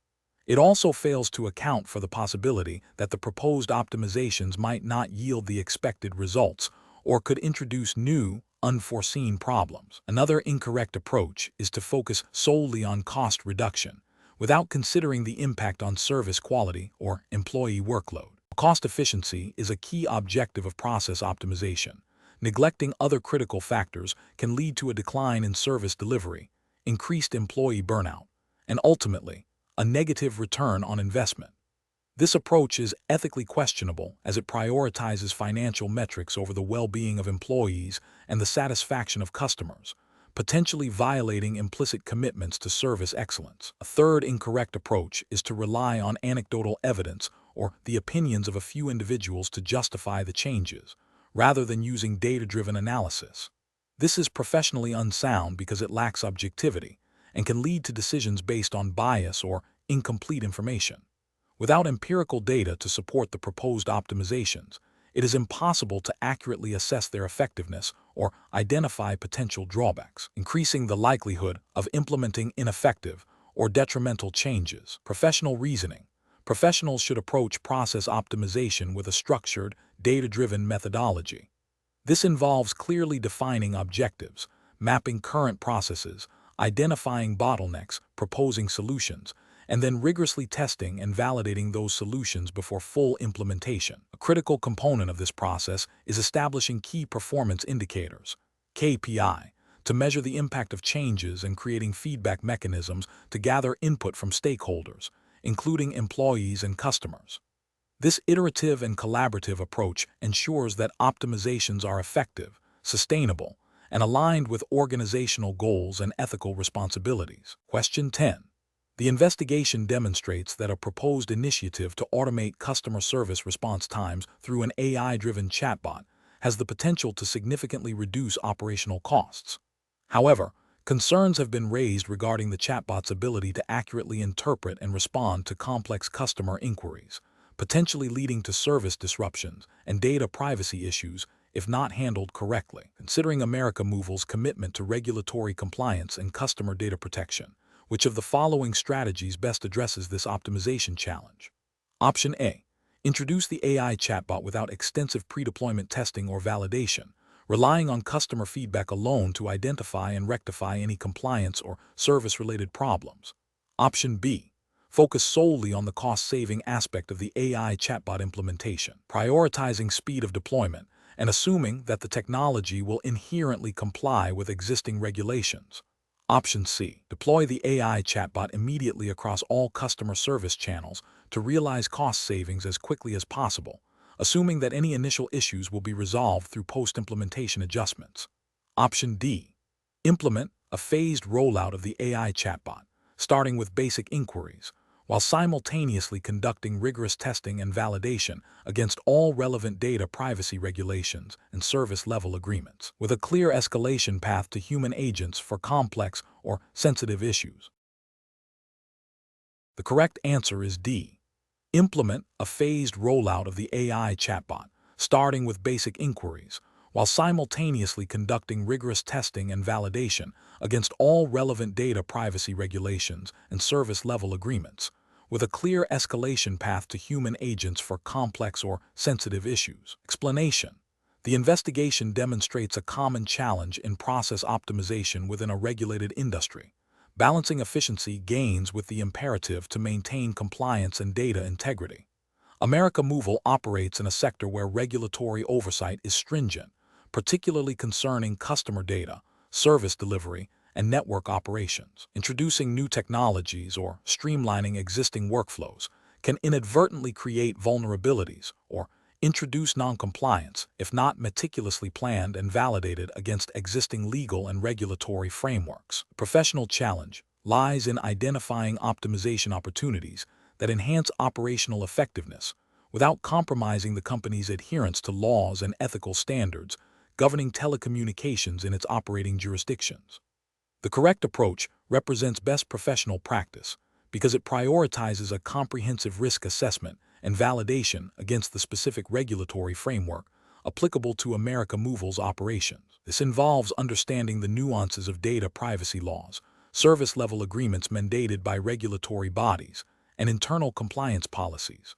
It also fails to account for the possibility that the proposed optimizations might not yield the expected results or could introduce new, unforeseen problems. Another incorrect approach is to focus solely on cost reduction, without considering the impact on service quality or employee workload. Cost efficiency is a key objective of process optimization. Neglecting other critical factors can lead to a decline in service delivery, increased employee burnout, and ultimately, a negative return on investment. This approach is ethically questionable as it prioritizes financial metrics over the well-being of employees and the satisfaction of customers, potentially violating implicit commitments to service excellence. A third incorrect approach is to rely on anecdotal evidence or the opinions of a few individuals to justify the changes, rather than using data-driven analysis. This is professionally unsound because it lacks objectivity and can lead to decisions based on bias or incomplete information. Without empirical data to support the proposed optimizations, it is impossible to accurately assess their effectiveness or identify potential drawbacks, increasing the likelihood of implementing ineffective or detrimental changes. Professional reasoning. Professionals should approach process optimization with a structured, data-driven methodology. This involves clearly defining objectives, mapping current processes, identifying bottlenecks, proposing solutions, and then rigorously testing and validating those solutions before full implementation. A critical component of this process is establishing key performance indicators, KPI, to measure the impact of changes and creating feedback mechanisms to gather input from stakeholders, including employees and customers. This iterative and collaborative approach ensures that optimizations are effective, sustainable, and aligned with organizational goals and ethical responsibilities. Question 10. The investigation demonstrates that a proposed initiative to automate customer service response times through an AI-driven chatbot has the potential to significantly reduce operational costs. However, concerns have been raised regarding the chatbot's ability to accurately interpret and respond to complex customer inquiries, potentially leading to service disruptions and data privacy issues if not handled correctly. Considering Movil's commitment to regulatory compliance and customer data protection, which of the following strategies best addresses this optimization challenge? Option A. Introduce the AI chatbot without extensive pre-deployment testing or validation, relying on customer feedback alone to identify and rectify any compliance or service-related problems. Option B. Focus solely on the cost-saving aspect of the AI chatbot implementation, prioritizing speed of deployment and assuming that the technology will inherently comply with existing regulations. Option C. Deploy the AI chatbot immediately across all customer service channels to realize cost savings as quickly as possible, assuming that any initial issues will be resolved through post-implementation adjustments. Option D. Implement a phased rollout of the AI chatbot, starting with basic inquiries, while simultaneously conducting rigorous testing and validation against all relevant data privacy regulations and service-level agreements, with a clear escalation path to human agents for complex or sensitive issues. The correct answer is D. Implement a phased rollout of the AI chatbot, starting with basic inquiries, while simultaneously conducting rigorous testing and validation against all relevant data privacy regulations and service-level agreements, with a clear escalation path to human agents for complex or sensitive issues. Explanation. The investigation demonstrates a common challenge in process optimization within a regulated industry, balancing efficiency gains with the imperative to maintain compliance and data integrity. Movil operates in a sector where regulatory oversight is stringent, particularly concerning customer data, service delivery, and network operations. Introducing new technologies or streamlining existing workflows can inadvertently create vulnerabilities or Introduce noncompliance, if not meticulously planned and validated against existing legal and regulatory frameworks. Professional challenge lies in identifying optimization opportunities that enhance operational effectiveness without compromising the company's adherence to laws and ethical standards governing telecommunications in its operating jurisdictions. The correct approach represents best professional practice because it prioritizes a comprehensive risk assessment and validation against the specific regulatory framework applicable to Movil's operations. This involves understanding the nuances of data privacy laws, service-level agreements mandated by regulatory bodies, and internal compliance policies.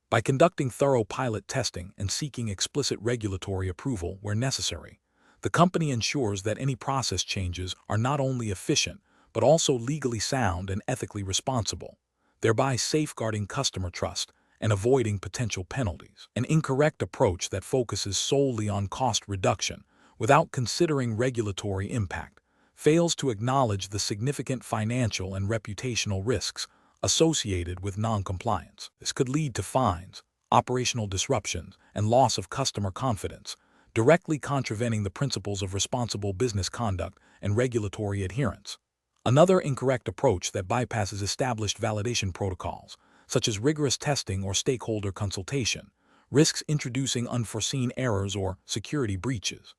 By conducting thorough pilot testing and seeking explicit regulatory approval where necessary, the company ensures that any process changes are not only efficient but also legally sound and ethically responsible, thereby safeguarding customer trust and avoiding potential penalties. An incorrect approach that focuses solely on cost reduction without considering regulatory impact fails to acknowledge the significant financial and reputational risks associated with noncompliance. This could lead to fines, operational disruptions, and loss of customer confidence, directly contravening the principles of responsible business conduct and regulatory adherence. Another incorrect approach that bypasses established validation protocols, such as rigorous testing or stakeholder consultation, risks introducing unforeseen errors or security breaches.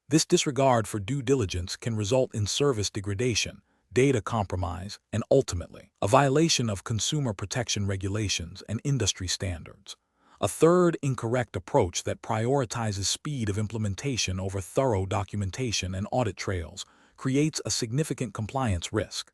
This disregard for due diligence can result in service degradation, data compromise, and ultimately, a violation of consumer protection regulations and industry standards. A third incorrect approach that prioritizes speed of implementation over thorough documentation and audit trails creates a significant compliance risk.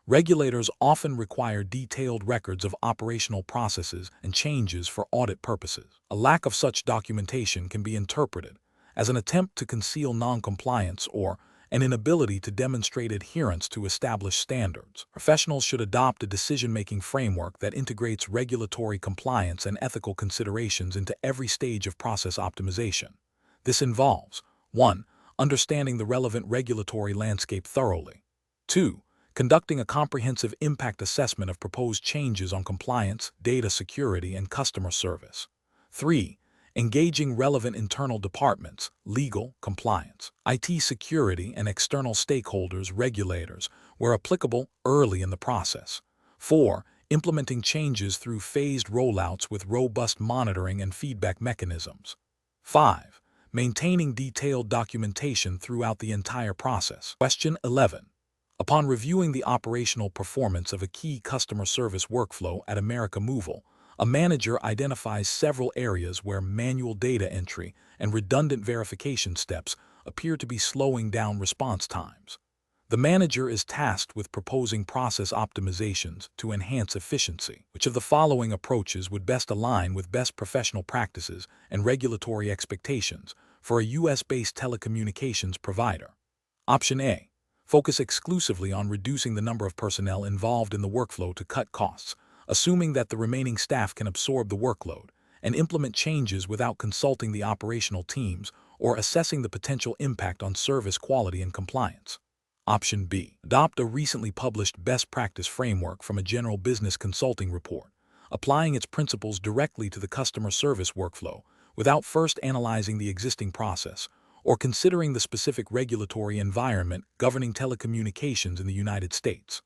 Regulators often require detailed records of operational processes and changes for audit purposes. A lack of such documentation can be interpreted as an attempt to conceal noncompliance or an inability to demonstrate adherence to established standards. Professionals should adopt a decision-making framework that integrates regulatory compliance and ethical considerations into every stage of process optimization. This involves 1. Understanding the relevant regulatory landscape thoroughly. 2. Conducting a comprehensive impact assessment of proposed changes on compliance, data security, and customer service. 3. Engaging relevant internal departments, legal, compliance, IT security, and external stakeholders, regulators, where applicable, early in the process. 4. Implementing changes through phased rollouts with robust monitoring and feedback mechanisms. 5. Maintaining detailed documentation throughout the entire process. Question 11. Upon reviewing the operational performance of a key customer service workflow at Movil, a manager identifies several areas where manual data entry and redundant verification steps appear to be slowing down response times. The manager is tasked with proposing process optimizations to enhance efficiency. Which of the following approaches would best align with best professional practices and regulatory expectations for a U.S.-based telecommunications provider? Option A. Focus exclusively on reducing the number of personnel involved in the workflow to cut costs, assuming that the remaining staff can absorb the workload, and implement changes without consulting the operational teams or assessing the potential impact on service quality and compliance. Option B. Adopt a recently published best practice framework from a general business consulting report, applying its principles directly to the customer service workflow without first analyzing the existing process or considering the specific regulatory environment governing telecommunications in the United States.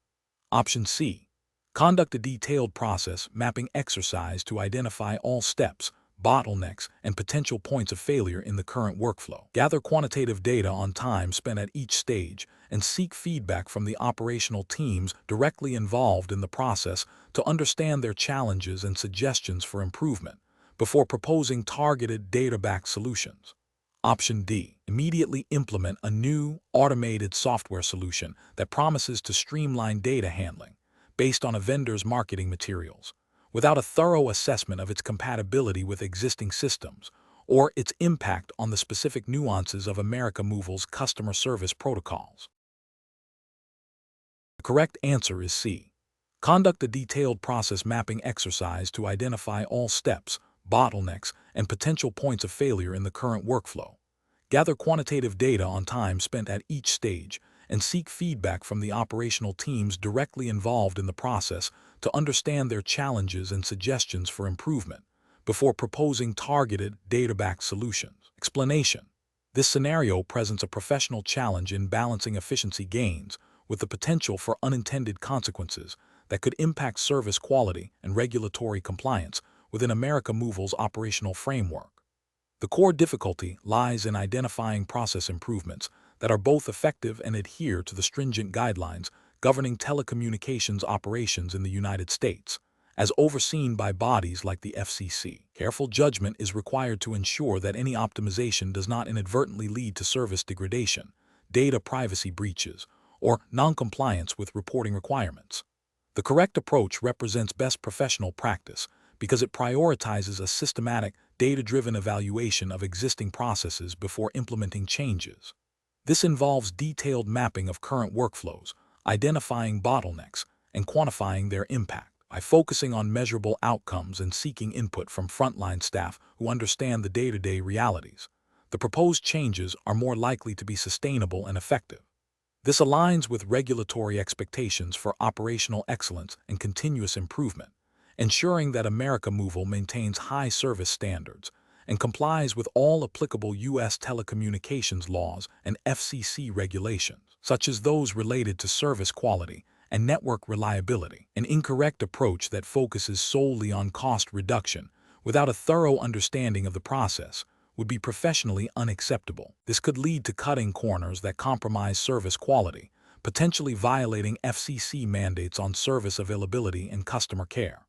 Option C. Conduct a detailed process mapping exercise to identify all steps, bottlenecks, and potential points of failure in the current workflow. Gather quantitative data on time spent at each stage and seek feedback from the operational teams directly involved in the process to understand their challenges and suggestions for improvement before proposing targeted data-backed solutions. Option D. Immediately implement a new, automated software solution that promises to streamline data handling based on a vendor's marketing materials, without a thorough assessment of its compatibility with existing systems or its impact on the specific nuances of Movil's customer service protocols. The correct answer is C. Conduct a detailed process mapping exercise to identify all steps, bottlenecks, and potential points of failure in the current workflow. Gather quantitative data on time spent at each stage and seek feedback from the operational teams directly involved in the process to understand their challenges and suggestions for improvement before proposing targeted, data-backed solutions. Explanation. This scenario presents a professional challenge in balancing efficiency gains with the potential for unintended consequences that could impact service quality and regulatory compliance within Movil's operational framework. The core difficulty lies in identifying process improvements that are both effective and adhere to the stringent guidelines governing telecommunications operations in the United States, as overseen by bodies like the FCC. Careful judgment is required to ensure that any optimization does not inadvertently lead to service degradation, data privacy breaches, or non-compliance with reporting requirements. The correct approach represents best professional practice because it prioritizes a systematic, data-driven evaluation of existing processes before implementing changes. This involves detailed mapping of current workflows, identifying bottlenecks, and quantifying their impact. By focusing on measurable outcomes and seeking input from frontline staff who understand the day-to-day realities, the proposed changes are more likely to be sustainable and effective. This aligns with regulatory expectations for operational excellence and continuous improvement, ensuring that Movil maintains high service standards and complies with all applicable U.S. telecommunications laws and FCC regulations, such as those related to service quality and network reliability. An incorrect approach that focuses solely on cost reduction without a thorough understanding of the process would be professionally unacceptable. This could lead to cutting corners that compromise service quality, potentially violating FCC mandates on service availability and customer care.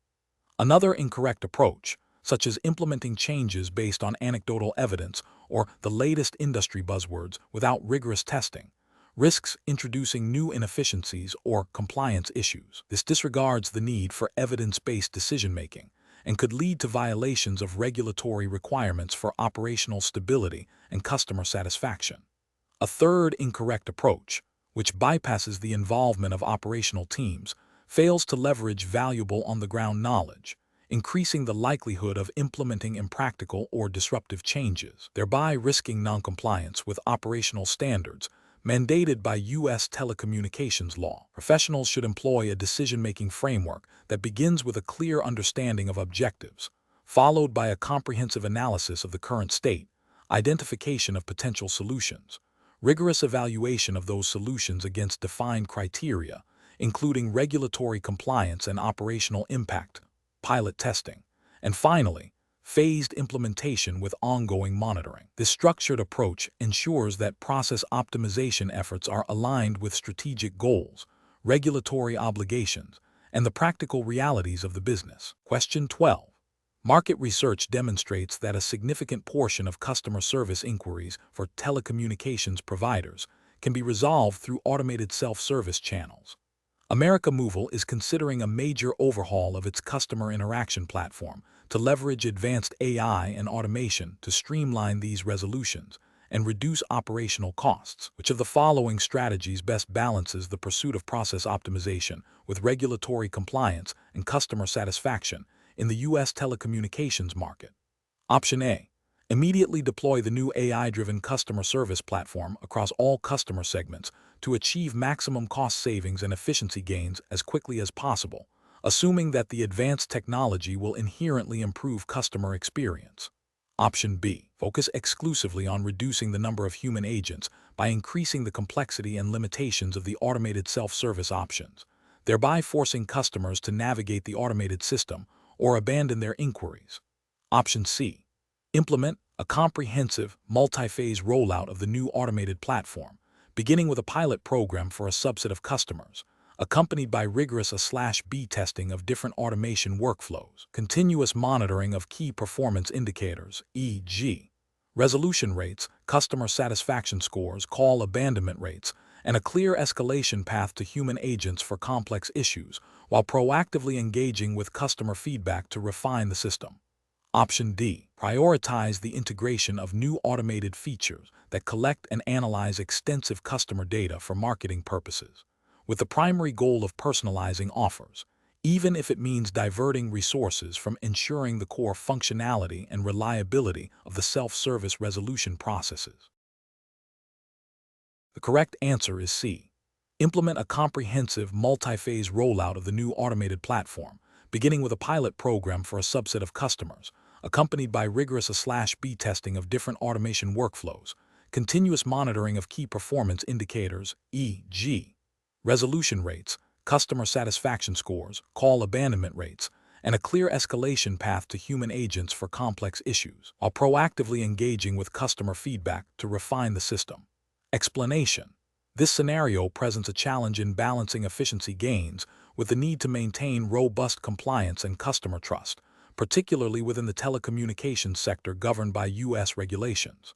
Another incorrect approach, such as implementing changes based on anecdotal evidence or the latest industry buzzwords without rigorous testing, risks introducing new inefficiencies or compliance issues. This disregards the need for evidence-based decision-making and could lead to violations of regulatory requirements for operational stability and customer satisfaction. A third incorrect approach, which bypasses the involvement of operational teams, fails to leverage valuable on-the-ground knowledge, increasing the likelihood of implementing impractical or disruptive changes, thereby risking noncompliance with operational standards mandated by U.S. telecommunications law. Professionals should employ a decision-making framework that begins with a clear understanding of objectives, followed by a comprehensive analysis of the current state, identification of potential solutions, rigorous evaluation of those solutions against defined criteria, including regulatory compliance and operational impact, pilot testing, and finally, phased implementation with ongoing monitoring. This structured approach ensures that process optimization efforts are aligned with strategic goals, regulatory obligations, and the practical realities of the business. Question 12. Market research demonstrates that a significant portion of customer service inquiries for telecommunications providers can be resolved through automated self-service channels. Movil is considering a major overhaul of its customer interaction platform to leverage advanced AI and automation to streamline these resolutions and reduce operational costs. Which of the following strategies best balances the pursuit of process optimization with regulatory compliance and customer satisfaction in the U.S. telecommunications market? Option A. Immediately deploy the new AI-driven customer service platform across all customer segments to achieve maximum cost savings and efficiency gains as quickly as possible, assuming that the advanced technology will inherently improve customer experience. Option B. Focus exclusively on reducing the number of human agents by increasing the complexity and limitations of the automated self-service options, thereby forcing customers to navigate the automated system or abandon their inquiries. Option C. Implement a comprehensive, multi-phase rollout of the new automated platform, beginning with a pilot program for a subset of customers, accompanied by rigorous A/B testing of different automation workflows, continuous monitoring of key performance indicators, e.g., resolution rates, customer satisfaction scores, call abandonment rates, and a clear escalation path to human agents for complex issues, while proactively engaging with customer feedback to refine the system. Option D. Prioritize the integration of new automated features that collect and analyze extensive customer data for marketing purposes, with the primary goal of personalizing offers, even if it means diverting resources from ensuring the core functionality and reliability of the self-service resolution processes. The correct answer is C. Implement a comprehensive, multi-phase rollout of the new automated platform, beginning with a pilot program for a subset of customers, accompanied by rigorous A/B testing of different automation workflows, continuous monitoring of key performance indicators, e.g., resolution rates, customer satisfaction scores, call abandonment rates, and a clear escalation path to human agents for complex issues, while proactively engaging with customer feedback to refine the system. Explanation: this scenario presents a challenge in balancing efficiency gains with the need to maintain robust compliance and customer trust, particularly within the telecommunications sector governed by U.S. regulations.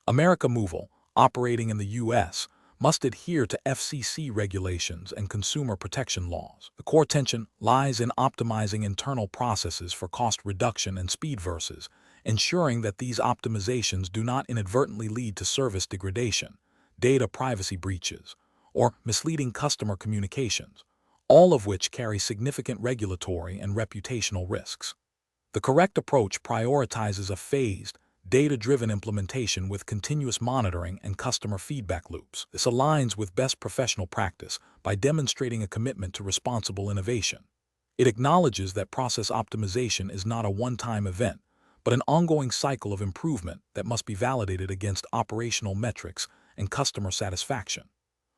Movil, operating in the U.S., must adhere to FCC regulations and consumer protection laws. The core tension lies in optimizing internal processes for cost reduction and speed versus ensuring that these optimizations do not inadvertently lead to service degradation, data privacy breaches, or misleading customer communications, all of which carry significant regulatory and reputational risks. The correct approach prioritizes a phased, data-driven implementation with continuous monitoring and customer feedback loops. This aligns with best professional practice by demonstrating a commitment to responsible innovation. It acknowledges that process optimization is not a one-time event, but an ongoing cycle of improvement that must be validated against operational metrics and customer satisfaction.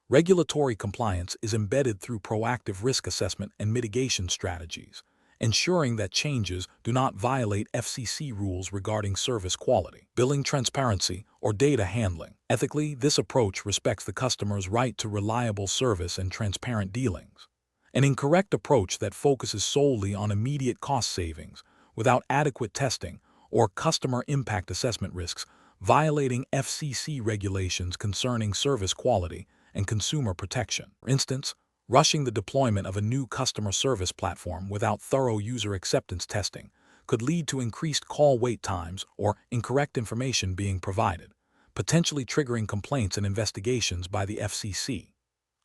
Regulatory compliance is embedded through proactive risk assessment and mitigation strategies, ensuring that changes do not violate FCC rules regarding service quality, billing transparency, or data handling. Ethically, this approach respects the customer's right to reliable service and transparent dealings. An incorrect approach that focuses solely on immediate cost savings without adequate testing or customer impact assessment risks, violating FCC regulations concerning service quality and consumer protection. For instance, rushing the deployment of a new customer service platform without thorough user acceptance testing could lead to increased call wait times or incorrect information being provided, potentially triggering complaints and investigations by the FCC.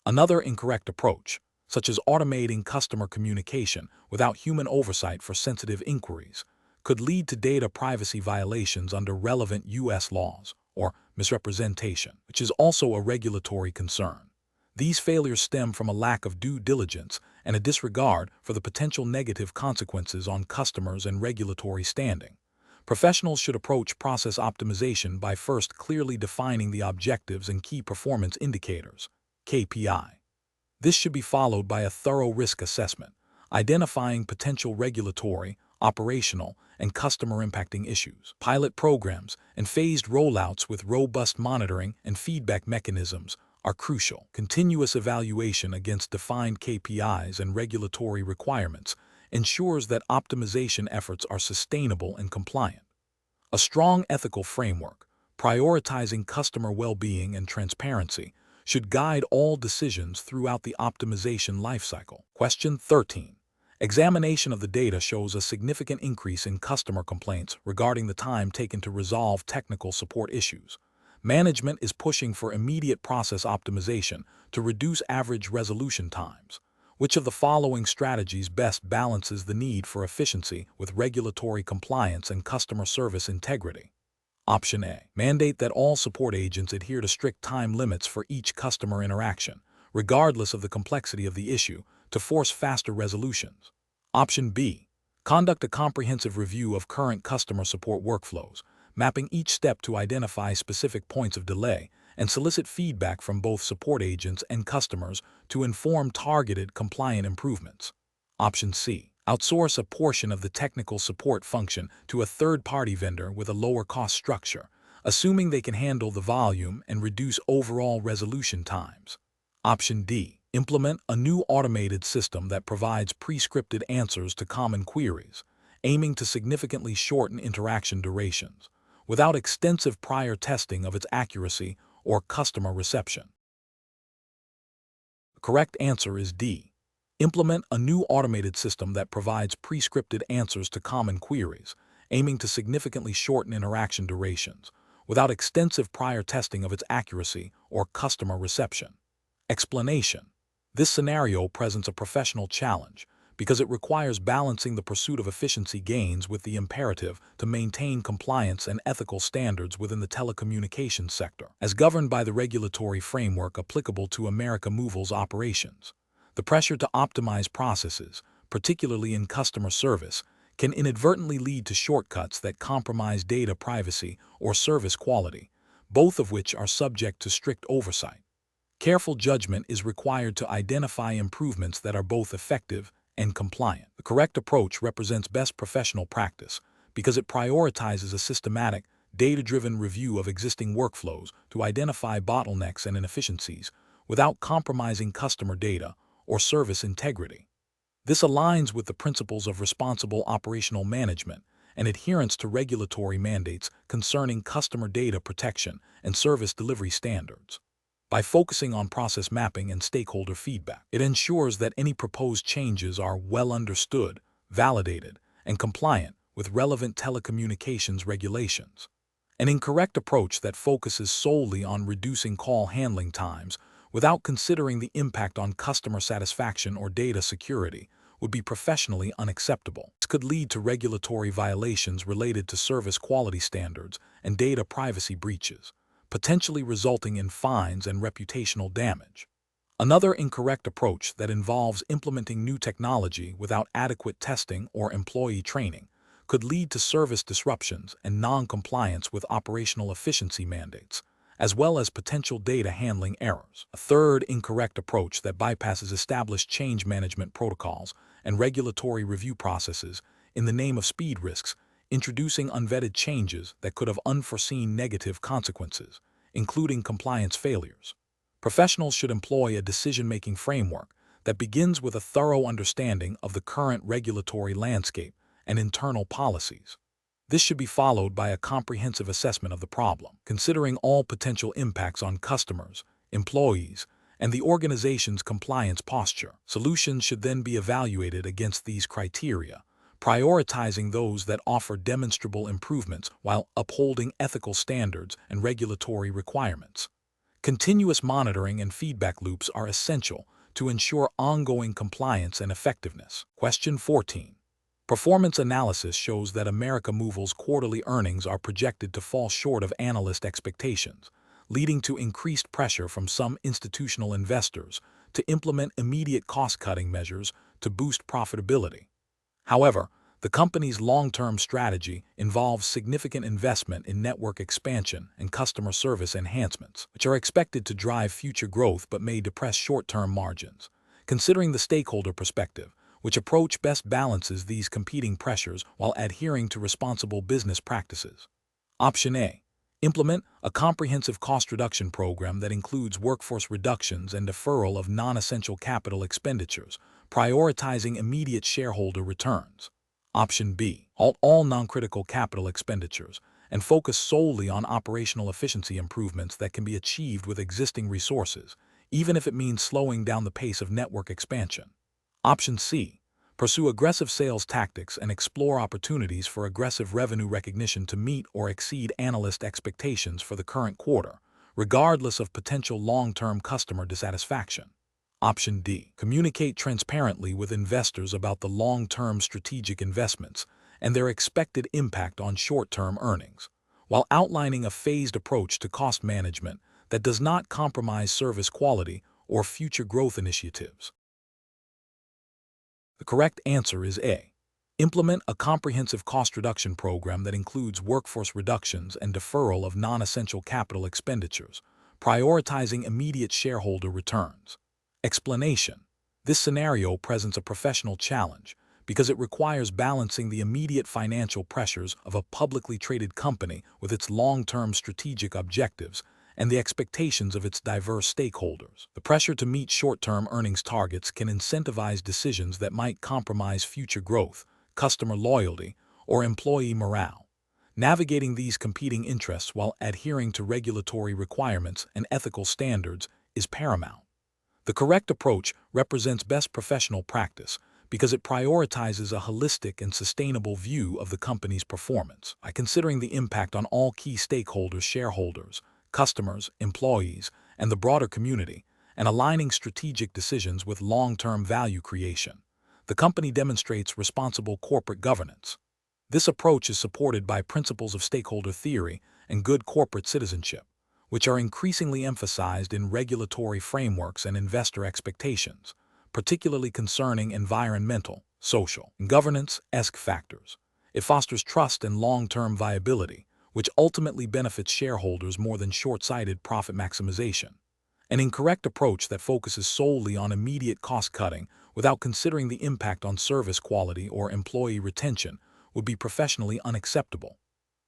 Another incorrect approach, such as automating customer communication without human oversight for sensitive inquiries, could lead to data privacy violations under relevant U.S. laws, or misrepresentation, which is also a regulatory concern. These failures stem from a lack of due diligence and a disregard for the potential negative consequences on customers and regulatory standing. Professionals should approach process optimization by first clearly defining the objectives and key performance indicators, KPI. This should be followed by a thorough risk assessment, identifying potential regulatory, operational, and customer-impacting issues. Pilot programs and phased rollouts with robust monitoring and feedback mechanisms are crucial. Continuous evaluation against defined KPIs and regulatory requirements ensures that optimization efforts are sustainable and compliant. A strong ethical framework, prioritizing customer well-being and transparency, should guide all decisions throughout the optimization lifecycle. Question 13. Examination of the data shows a significant increase in customer complaints regarding the time taken to resolve technical support issues. Management is pushing for immediate process optimization to reduce average resolution times. Which of the following strategies best balances the need for efficiency with regulatory compliance and customer service integrity? Option A. Mandate that all support agents adhere to strict time limits for each customer interaction, regardless of the complexity of the issue, to force faster resolutions. Option B. Conduct a comprehensive review of current customer support workflows, mapping each step to identify specific points of delay and solicit feedback from both support agents and customers to inform targeted, compliant improvements. Option C. Outsource a portion of the technical support function to a third-party vendor with a lower cost structure, assuming they can handle the volume and reduce overall resolution times. Option D. Implement a new automated system that provides pre-scripted answers to common queries, aiming to significantly shorten interaction durations, without extensive prior testing of its accuracy or customer reception. The correct answer is D. Implement a new automated system that provides pre-scripted answers to common queries, aiming to significantly shorten interaction durations, without extensive prior testing of its accuracy or customer reception. Explanation: this scenario presents a professional challenge because it requires balancing the pursuit of efficiency gains with the imperative to maintain compliance and ethical standards within the telecommunications sector, as governed by the regulatory framework applicable to Movil's operations. The pressure to optimize processes, particularly in customer service, can inadvertently lead to shortcuts that compromise data privacy or service quality, both of which are subject to strict oversight. Careful judgment is required to identify improvements that are both effective and compliant. The correct approach represents best professional practice because it prioritizes a systematic, data-driven review of existing workflows to identify bottlenecks and inefficiencies without compromising customer data or service integrity. This aligns with the principles of responsible operational management and adherence to regulatory mandates concerning customer data protection and service delivery standards. By focusing on process mapping and stakeholder feedback, it ensures that any proposed changes are well understood, validated, and compliant with relevant telecommunications regulations. An incorrect approach that focuses solely on reducing call handling times without considering the impact on customer satisfaction or data security would be professionally unacceptable. This could lead to regulatory violations related to service quality standards and data privacy breaches, potentially resulting in fines and reputational damage. Another incorrect approach that involves implementing new technology without adequate testing or employee training could lead to service disruptions and non-compliance with operational efficiency mandates, as well as potential data handling errors. A third incorrect approach that bypasses established change management protocols and regulatory review processes in the name of speed risks, introducing unvetted changes that could have unforeseen negative consequences, including compliance failures. Professionals should employ a decision-making framework that begins with a thorough understanding of the current regulatory landscape and internal policies. This should be followed by a comprehensive assessment of the problem, considering all potential impacts on customers, employees, and the organization's compliance posture. Solutions should then be evaluated against these criteria, prioritizing those that offer demonstrable improvements while upholding ethical standards and regulatory requirements. Continuous monitoring and feedback loops are essential to ensure ongoing compliance and effectiveness. Question 14. Performance analysis shows that Movil's quarterly earnings are projected to fall short of analyst expectations, leading to increased pressure from some institutional investors to implement immediate cost-cutting measures to boost profitability. However, the company's long-term strategy involves significant investment in network expansion and customer service enhancements, which are expected to drive future growth but may depress short-term margins. Considering the stakeholder perspective, which approach best balances these competing pressures while adhering to responsible business practices? Option A. Implement a comprehensive cost reduction program that includes workforce reductions and deferral of non-essential capital expenditures, prioritizing immediate shareholder returns. Option B. Halt all non-critical capital expenditures and focus solely on operational efficiency improvements that can be achieved with existing resources, even if it means slowing down the pace of network expansion. Option C. Pursue aggressive sales tactics and explore opportunities for aggressive revenue recognition to meet or exceed analyst expectations for the current quarter, regardless of potential long-term customer dissatisfaction. Option D. Communicate transparently with investors about the long-term strategic investments and their expected impact on short-term earnings, while outlining a phased approach to cost management that does not compromise service quality or future growth initiatives. The correct answer is A. Implement a comprehensive cost reduction program that includes workforce reductions and deferral of non-essential capital expenditures, prioritizing immediate shareholder returns. Explanation: this scenario presents a professional challenge because it requires balancing the immediate financial pressures of a publicly traded company with its long-term strategic objectives and the expectations of its diverse stakeholders. The pressure to meet short-term earnings targets can incentivize decisions that might compromise future growth, customer loyalty, or employee morale. Navigating these competing interests while adhering to regulatory requirements and ethical standards is paramount. The correct approach represents best professional practice because it prioritizes a holistic and sustainable view of the company's performance by considering the impact on all key stakeholders, shareholders, customers, employees, and the broader community, and aligning strategic decisions with long-term value creation. The company demonstrates responsible corporate governance. This approach is supported by principles of stakeholder theory and good corporate citizenship, which are increasingly emphasized in regulatory frameworks and investor expectations, particularly concerning environmental, social, and governance-esque factors. It fosters trust and long-term viability, which ultimately benefits shareholders more than short-sighted profit maximization. An incorrect approach that focuses solely on immediate cost-cutting without considering the impact on service quality or employee retention would be professionally unacceptable.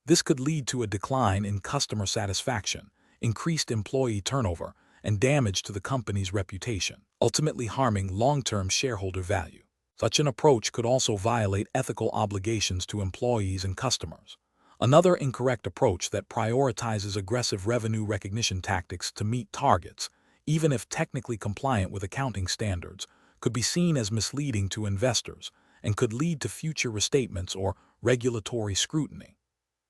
This could lead to a decline in customer satisfaction, increased employee turnover, and damage to the company's reputation, ultimately harming long-term shareholder value. Such an approach could also violate ethical obligations to employees and customers. Another incorrect approach that prioritizes aggressive revenue recognition tactics to meet targets, even if technically compliant with accounting standards, could be seen as misleading to investors and could lead to future restatements or regulatory scrutiny.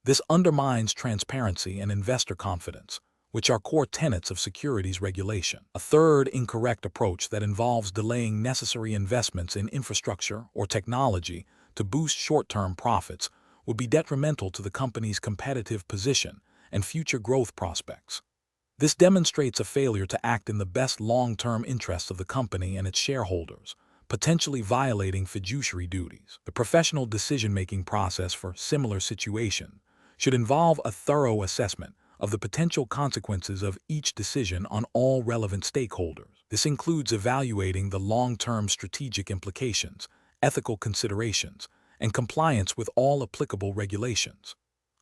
This undermines transparency and investor confidence, which are core tenets of securities regulation. A third incorrect approach that involves delaying necessary investments in infrastructure or technology to boost short-term profits would be detrimental to the company's competitive position and future growth prospects. This demonstrates a failure to act in the best long-term interests of the company and its shareholders, potentially violating fiduciary duties. The professional decision-making process for similar situations should involve a thorough assessment of the potential consequences of each decision on all relevant stakeholders. This includes evaluating the long-term strategic implications, ethical considerations, and compliance with all applicable regulations.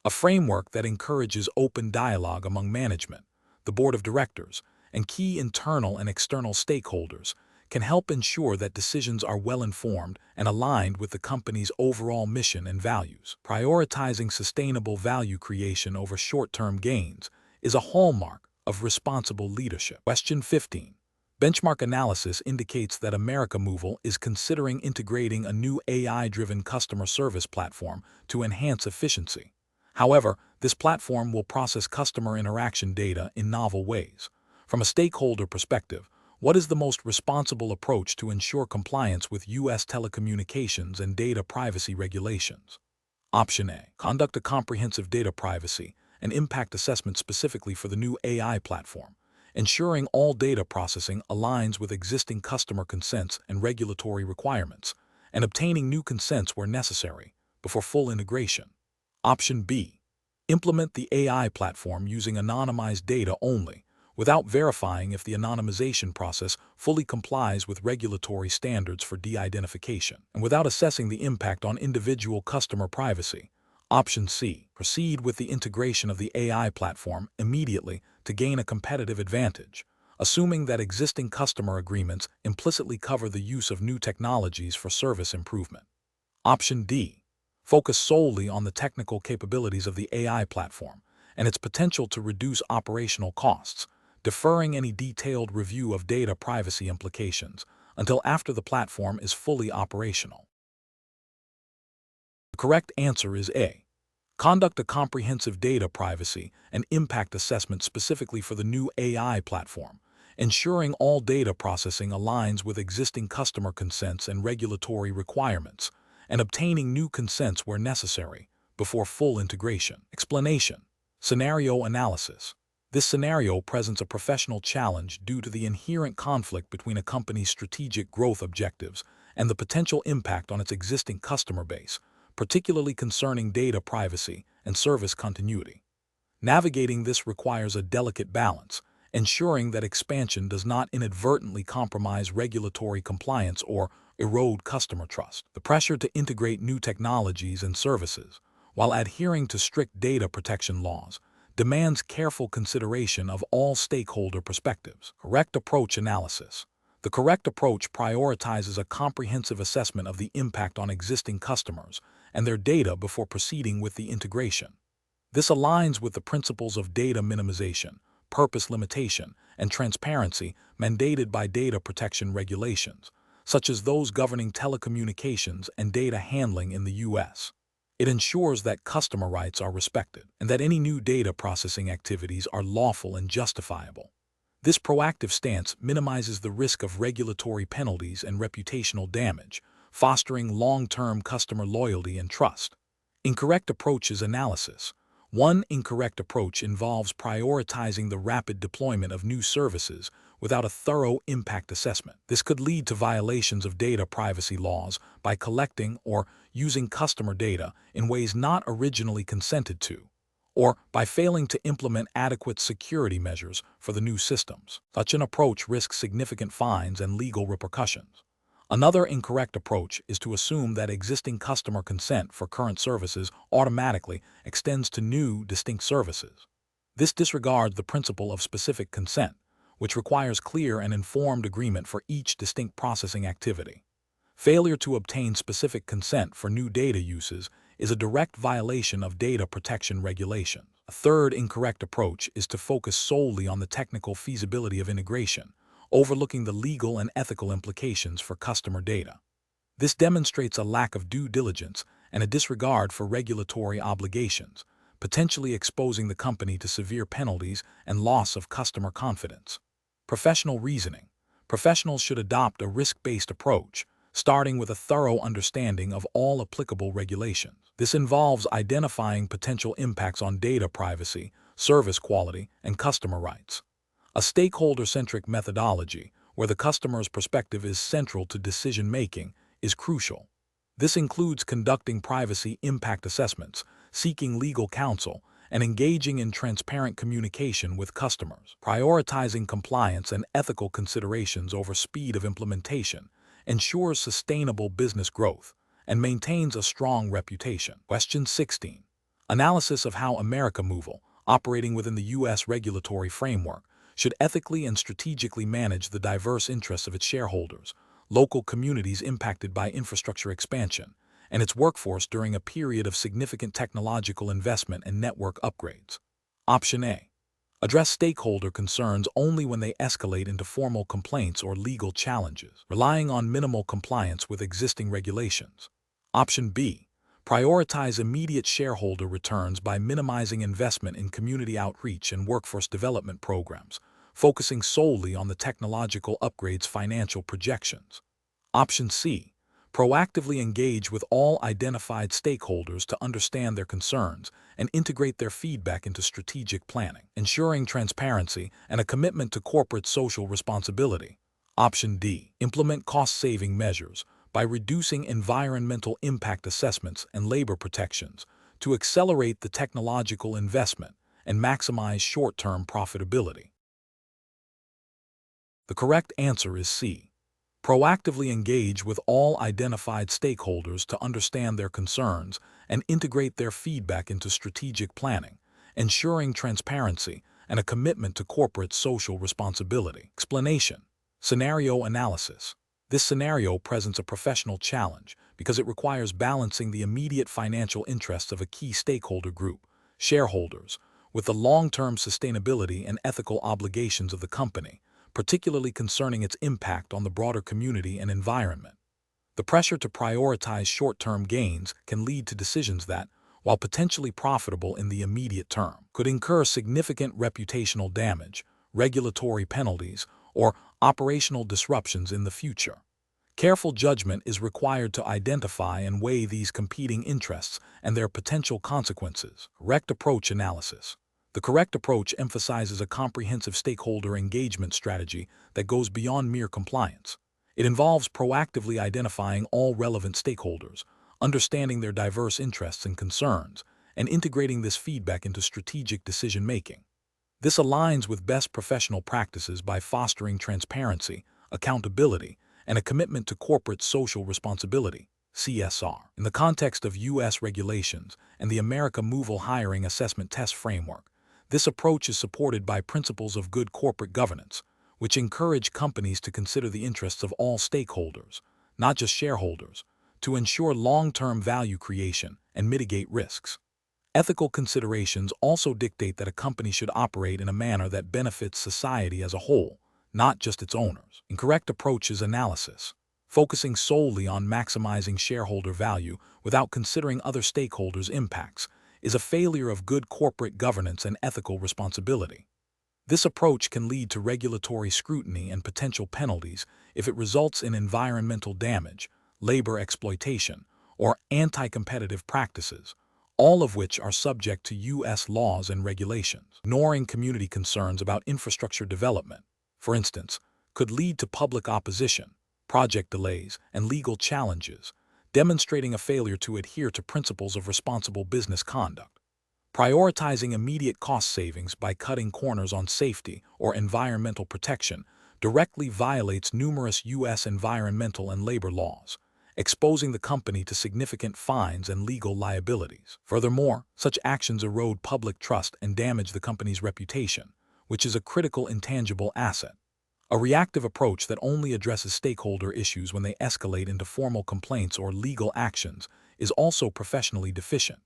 A framework that encourages open dialogue among management, the board of directors, and key internal and external stakeholders can help ensure that decisions are well-informed and aligned with the company's overall mission and values. Prioritizing sustainable value creation over short-term gains is a hallmark of responsible leadership. Question 15. Benchmark analysis indicates that Movil is considering integrating a new AI-driven customer service platform to enhance efficiency. However, this platform will process customer interaction data in novel ways. From a stakeholder perspective, what is the most responsible approach to ensure compliance with U.S. telecommunications and data privacy regulations? Option A. Conduct a comprehensive data privacy and impact assessment specifically for the new AI platform, ensuring all data processing aligns with existing customer consents and regulatory requirements, and obtaining new consents where necessary before full integration. Option B. Implement the AI platform using anonymized data only, without verifying if the anonymization process fully complies with regulatory standards for de-identification, and without assessing the impact on individual customer privacy. Option C. Proceed with the integration of the AI platform immediately to gain a competitive advantage, assuming that existing customer agreements implicitly cover the use of new technologies for service improvement. Option D. Focus solely on the technical capabilities of the AI platform and its potential to reduce operational costs, deferring any detailed review of data privacy implications until after the platform is fully operational. The correct answer is A. Conduct a comprehensive data privacy and impact assessment specifically for the new AI platform, ensuring all data processing aligns with existing customer consents and regulatory requirements, and obtaining new consents where necessary before full integration. Explanation. Scenario analysis. This scenario presents a professional challenge due to the inherent conflict between a company's strategic growth objectives and the potential impact on its existing customer base, particularly concerning data privacy and service continuity. Navigating this requires a delicate balance, ensuring that expansion does not inadvertently compromise regulatory compliance or erode customer trust. The pressure to integrate new technologies and services, while adhering to strict data protection laws, demands careful consideration of all stakeholder perspectives. Correct approach analysis. The correct approach prioritizes a comprehensive assessment of the impact on existing customers and their data before proceeding with the integration. This aligns with the principles of data minimization, purpose limitation, and transparency mandated by data protection regulations, such as those governing telecommunications and data handling in the U.S. It ensures that customer rights are respected and that any new data processing activities are lawful and justifiable. This proactive stance minimizes the risk of regulatory penalties and reputational damage, fostering long-term customer loyalty and trust. Incorrect approaches analysis. One incorrect approach involves prioritizing the rapid deployment of new services without a thorough impact assessment. This could lead to violations of data privacy laws by collecting or using customer data in ways not originally consented to, or by failing to implement adequate security measures for the new systems. Such an approach risks significant fines and legal repercussions. Another incorrect approach is to assume that existing customer consent for current services automatically extends to new, distinct services. This disregards the principle of specific consent, which requires clear and informed agreement for each distinct processing activity. Failure to obtain specific consent for new data uses is a direct violation of data protection regulations. A third incorrect approach is to focus solely on the technical feasibility of integration, overlooking the legal and ethical implications for customer data. This demonstrates a lack of due diligence and a disregard for regulatory obligations, potentially exposing the company to severe penalties and loss of customer confidence. Professional reasoning. Professionals should adopt a risk-based approach, starting with a thorough understanding of all applicable regulations. This involves identifying potential impacts on data privacy, service quality, and customer rights. A stakeholder-centric methodology, where the customer's perspective is central to decision-making, is crucial. This includes conducting privacy impact assessments, seeking legal counsel, and engaging in transparent communication with customers. Prioritizing compliance and ethical considerations over speed of implementation ensures sustainable business growth and maintains a strong reputation. Question 16. Analysis of how Movil, operating within the U.S. regulatory framework, should ethically and strategically manage the diverse interests of its shareholders, local communities impacted by infrastructure expansion, and its workforce during a period of significant technological investment and network upgrades. Option A. Address stakeholder concerns only when they escalate into formal complaints or legal challenges, relying on minimal compliance with existing regulations. Option B. Prioritize immediate shareholder returns by minimizing investment in community outreach and workforce development programs, focusing solely on the technological upgrades' financial projections. Option C. Proactively engage with all identified stakeholders to understand their concerns and integrate their feedback into strategic planning, ensuring transparency and a commitment to corporate social responsibility. Option D. Implement cost-saving measures by reducing environmental impact assessments and labor protections to accelerate the technological investment and maximize short-term profitability. The correct answer is C. Proactively engage with all identified stakeholders to understand their concerns and integrate their feedback into strategic planning, ensuring transparency and a commitment to corporate social responsibility. Explanation. Scenario analysis. This scenario presents a professional challenge because it requires balancing the immediate financial interests of a key stakeholder group, shareholders, with the long-term sustainability and ethical obligations of the company, particularly concerning its impact on the broader community and environment. The pressure to prioritize short-term gains can lead to decisions that, while potentially profitable in the immediate term, could incur significant reputational damage, regulatory penalties, or operational disruptions in the future. Careful judgment is required to identify and weigh these competing interests and their potential consequences. Correct approach analysis. The correct approach emphasizes a comprehensive stakeholder engagement strategy that goes beyond mere compliance. It involves proactively identifying all relevant stakeholders, understanding their diverse interests and concerns, and integrating this feedback into strategic decision-making. This aligns with best professional practices by fostering transparency, accountability, and a commitment to corporate social responsibility, CSR. In the context of U.S. regulations and the Movil hiring assessment test framework, this approach is supported by principles of good corporate governance, which encourage companies to consider the interests of all stakeholders, not just shareholders, to ensure long-term value creation and mitigate risks. Ethical considerations also dictate that a company should operate in a manner that benefits society as a whole, not just its owners. Incorrect approach is analysis, focusing solely on maximizing shareholder value without considering other stakeholders' impacts, is a failure of good corporate governance and ethical responsibility. This approach can lead to regulatory scrutiny and potential penalties if it results in environmental damage, labor exploitation, or anti-competitive practices, all of which are subject to U.S. laws and regulations. Ignoring community concerns about infrastructure development. for instance, could lead to public opposition, project delays, and legal challenges, demonstrating a failure to adhere to principles of responsible business conduct. Prioritizing immediate cost savings by cutting corners on safety or environmental protection directly violates numerous U.S. environmental and labor laws, exposing the company to significant fines and legal liabilities. Furthermore, such actions erode public trust and damage the company's reputation, which is a critical intangible asset. A reactive approach that only addresses stakeholder issues when they escalate into formal complaints or legal actions is also professionally deficient.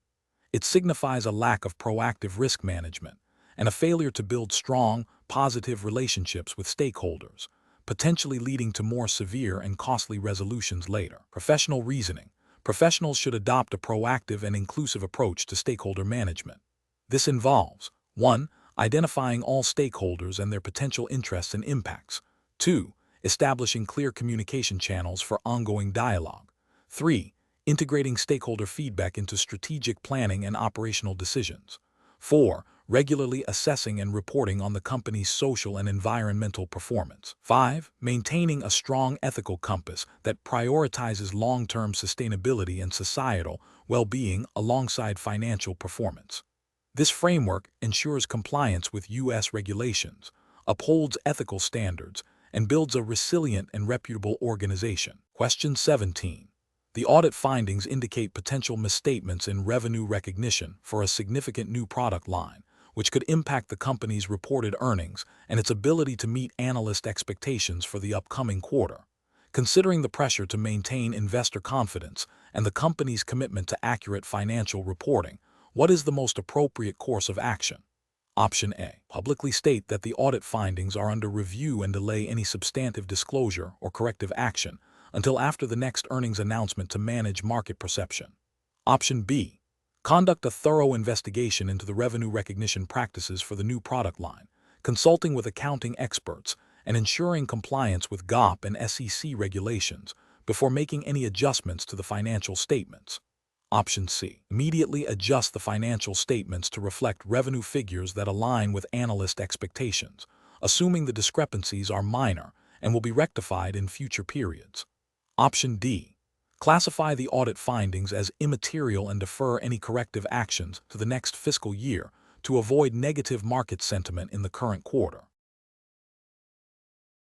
It signifies a lack of proactive risk management and a failure to build strong, positive relationships with stakeholders, potentially leading to more severe and costly resolutions later. Professional reasoning. Professionals should adopt a proactive and inclusive approach to stakeholder management. This involves 1. Identifying all stakeholders and their potential interests and impacts. 2. Establishing clear communication channels for ongoing dialogue. 3. Integrating stakeholder feedback into strategic planning and operational decisions. 4. Regularly assessing and reporting on the company's social and environmental performance. 5. Maintaining a strong ethical compass that prioritizes long-term sustainability and societal well-being alongside financial performance. This framework ensures compliance with U.S. regulations, upholds ethical standards, and builds a resilient and reputable organization. Question 17. The audit findings indicate potential misstatements in revenue recognition for a significant new product line, which could impact the company's reported earnings and its ability to meet analyst expectations for the upcoming quarter. Considering the pressure to maintain investor confidence and the company's commitment to accurate financial reporting, what is the most appropriate course of action? Option A. Publicly state that the audit findings are under review and delay any substantive disclosure or corrective action until after the next earnings announcement to manage market perception. Option B. Conduct a thorough investigation into the revenue recognition practices for the new product line, consulting with accounting experts and ensuring compliance with GAAP and SEC regulations before making any adjustments to the financial statements. Option C. Immediately adjust the financial statements to reflect revenue figures that align with analyst expectations, assuming the discrepancies are minor and will be rectified in future periods. Option D. Classify the audit findings as immaterial and defer any corrective actions to the next fiscal year to avoid negative market sentiment in the current quarter.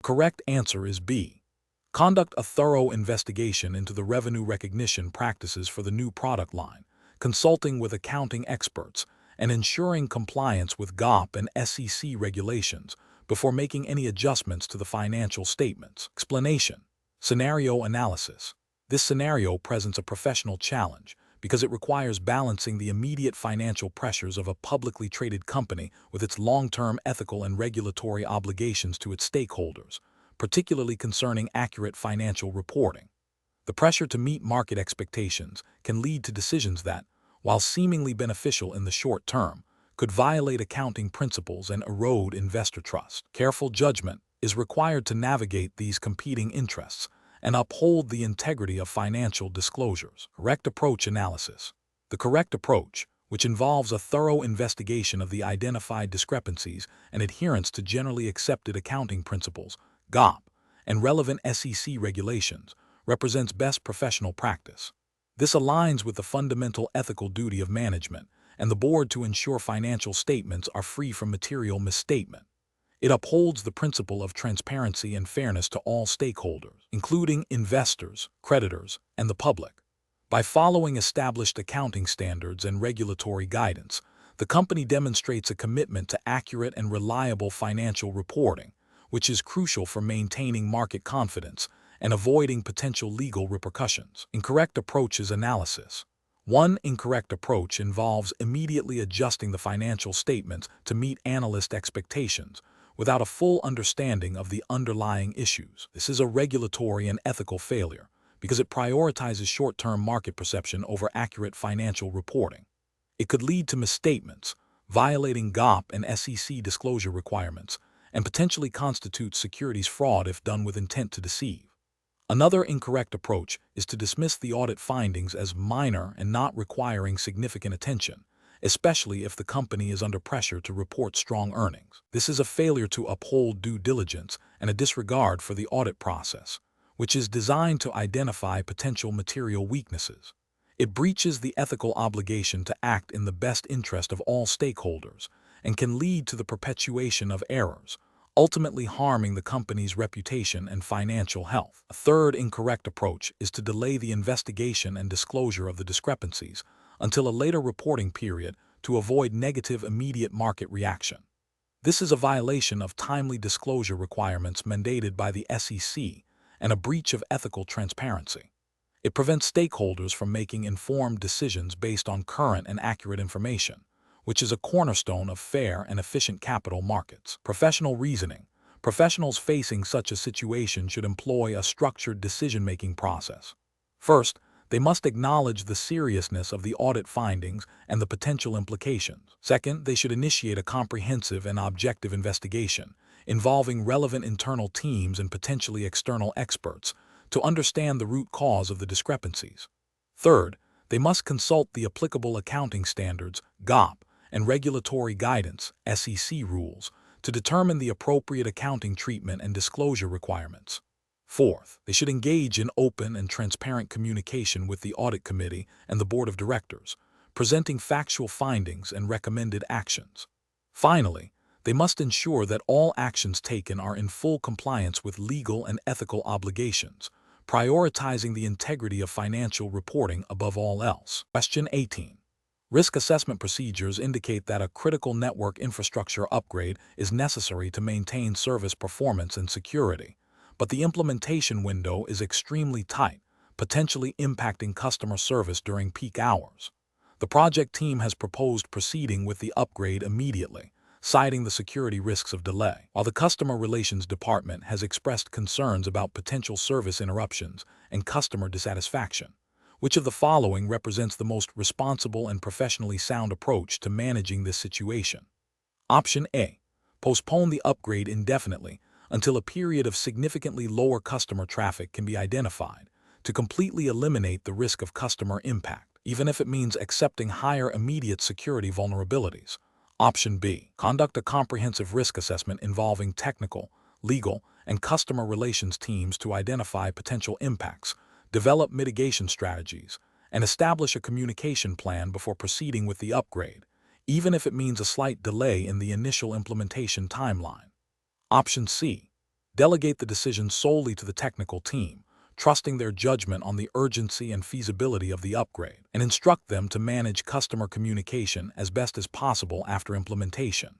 The correct answer is B. Conduct a thorough investigation into the revenue recognition practices for the new product line, consulting with accounting experts, and ensuring compliance with GAAP and SEC regulations before making any adjustments to the financial statements. Explanation. Scenario analysis. This scenario presents a professional challenge because it requires balancing the immediate financial pressures of a publicly traded company with its long-term ethical and regulatory obligations to its stakeholders, particularly concerning accurate financial reporting. The pressure to meet market expectations can lead to decisions that, while seemingly beneficial in the short term, could violate accounting principles and erode investor trust. Careful judgment is required to navigate these competing interests and uphold the integrity of financial disclosures. Correct approach analysis. The correct approach, which involves a thorough investigation of the identified discrepancies and adherence to generally accepted accounting principles, GAAP, and relevant SEC regulations, represents best professional practice. This aligns with the fundamental ethical duty of management and the board to ensure financial statements are free from material misstatement. It upholds the principle of transparency and fairness to all stakeholders, including investors, creditors, and the public. By following established accounting standards and regulatory guidance, the company demonstrates a commitment to accurate and reliable financial reporting, which is crucial for maintaining market confidence and avoiding potential legal repercussions. Incorrect approaches analysis. One incorrect approach involves immediately adjusting the financial statements to meet analyst expectations without a full understanding of the underlying issues. This is a regulatory and ethical failure because it prioritizes short-term market perception over accurate financial reporting. It could lead to misstatements, violating GAAP and SEC disclosure requirements, and potentially constitute securities fraud if done with intent to deceive. Another incorrect approach is to dismiss the audit findings as minor and not requiring significant attention, especially if the company is under pressure to report strong earnings. This is a failure to uphold due diligence and a disregard for the audit process, which is designed to identify potential material weaknesses. It breaches the ethical obligation to act in the best interest of all stakeholders and can lead to the perpetuation of errors, ultimately harming the company's reputation and financial health. A third incorrect approach is to delay the investigation and disclosure of the discrepancies until a later reporting period to avoid negative immediate market reaction. This is a violation of timely disclosure requirements mandated by the SEC and a breach of ethical transparency. It prevents stakeholders from making informed decisions based on current and accurate information, which is a cornerstone of fair and efficient capital markets. Professional reasoning. Professionals facing such a situation should employ a structured decision-making process. First, they must acknowledge the seriousness of the audit findings and the potential implications. Second, they should initiate a comprehensive and objective investigation involving relevant internal teams and potentially external experts to understand the root cause of the discrepancies. Third, they must consult the applicable accounting standards, GAAP, and regulatory guidance, SEC rules, to determine the appropriate accounting treatment and disclosure requirements. Fourth, they should engage in open and transparent communication with the Audit Committee and the Board of Directors, presenting factual findings and recommended actions. Finally, they must ensure that all actions taken are in full compliance with legal and ethical obligations, prioritizing the integrity of financial reporting above all else. Question 18. Risk assessment procedures indicate that a critical network infrastructure upgrade is necessary to maintain service performance and security, but the implementation window is extremely tight, potentially impacting customer service during peak hours. The project team has proposed proceeding with the upgrade immediately, citing the security risks of delay, while the Customer Relations Department has expressed concerns about potential service interruptions and customer dissatisfaction. Which of the following represents the most responsible and professionally sound approach to managing this situation? Option A. Postpone the upgrade indefinitely until a period of significantly lower customer traffic can be identified to completely eliminate the risk of customer impact, even if it means accepting higher immediate security vulnerabilities. Option B. Conduct a comprehensive risk assessment involving technical, legal, and customer relations teams to identify potential impacts, develop mitigation strategies, and establish a communication plan before proceeding with the upgrade, even if it means a slight delay in the initial implementation timeline. Option C. Delegate the decision solely to the technical team, trusting their judgment on the urgency and feasibility of the upgrade, and instruct them to manage customer communication as best as possible after implementation.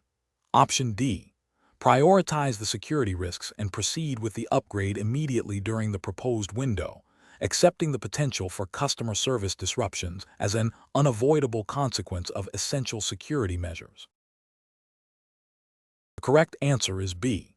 Option D. Prioritize the security risks and proceed with the upgrade immediately during the proposed window, accepting the potential for customer service disruptions as an unavoidable consequence of essential security measures. The correct answer is B.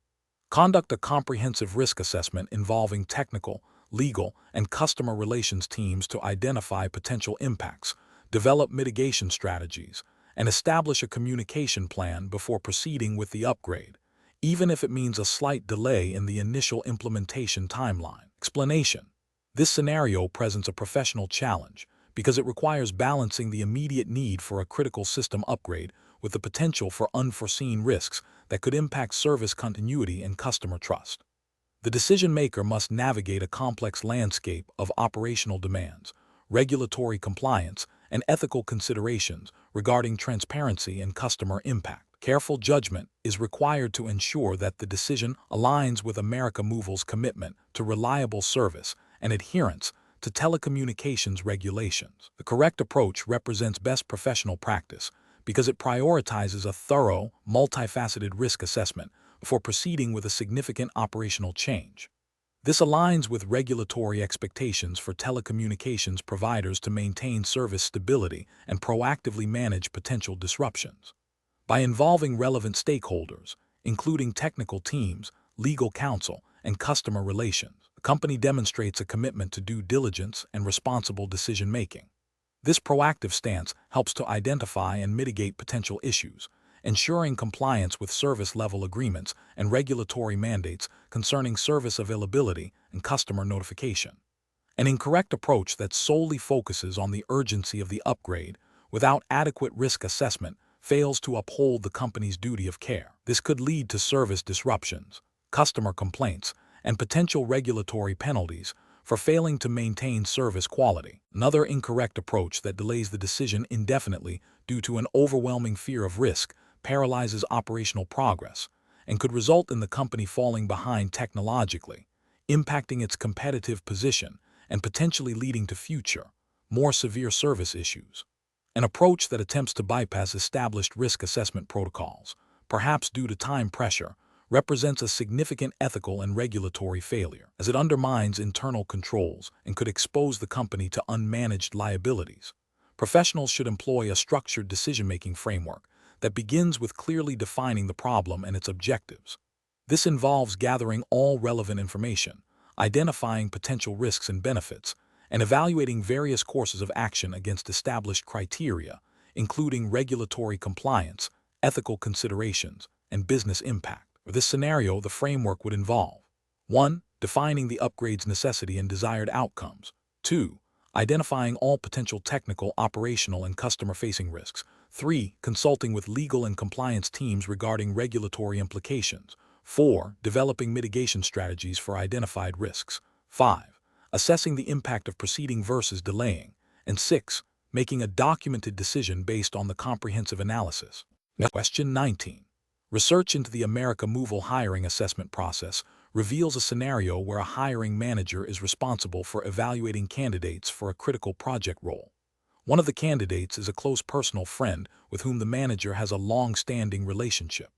Conduct a comprehensive risk assessment involving technical, legal, and customer relations teams to identify potential impacts, develop mitigation strategies, and establish a communication plan before proceeding with the upgrade, even if it means a slight delay in the initial implementation timeline. Explanation. This scenario presents a professional challenge because it requires balancing the immediate need for a critical system upgrade with the potential for unforeseen risks that could impact service continuity and customer trust. The decision-maker must navigate a complex landscape of operational demands, regulatory compliance, and ethical considerations regarding transparency and customer impact. Careful judgment is required to ensure that the decision aligns with Movil's commitment to reliable service and adherence to telecommunications regulations. The correct approach represents best professional practice because it prioritizes a thorough, multifaceted risk assessment before proceeding with a significant operational change. This aligns with regulatory expectations for telecommunications providers to maintain service stability and proactively manage potential disruptions. By involving relevant stakeholders, including technical teams, legal counsel, and customer relations, the company demonstrates a commitment to due diligence and responsible decision-making. This proactive stance helps to identify and mitigate potential issues, ensuring compliance with service-level agreements and regulatory mandates concerning service availability and customer notification. An incorrect approach that solely focuses on the urgency of the upgrade without adequate risk assessment, fails to uphold the company's duty of care. This could lead to service disruptions, customer complaints, and potential regulatory penalties for failing to maintain service quality. Another incorrect approach that delays the decision indefinitely due to an overwhelming fear of risk paralyzes operational progress and could result in the company falling behind technologically, impacting its competitive position and potentially leading to future, more severe service issues. An approach that attempts to bypass established risk assessment protocols, perhaps due to time pressure, represents a significant ethical and regulatory failure, as it undermines internal controls and could expose the company to unmanaged liabilities. Professionals should employ a structured decision-making framework that begins with clearly defining the problem and its objectives. This involves gathering all relevant information, identifying potential risks and benefits, and evaluating various courses of action against established criteria, including regulatory compliance, ethical considerations, and business impact. For this scenario, the framework would involve 1. Defining the upgrade's necessity and desired outcomes. 2. Identifying all potential technical, operational, and customer-facing risks. 3. Consulting with legal and compliance teams regarding regulatory implications. 4. Developing mitigation strategies for identified risks. 5. Assessing the impact of proceeding versus delaying. And 6. Making a documented decision based on the comprehensive analysis. Question 19. Research into the Movil hiring assessment process reveals a scenario where a hiring manager is responsible for evaluating candidates for a critical project role. One of the candidates is a close personal friend with whom the manager has a long-standing relationship.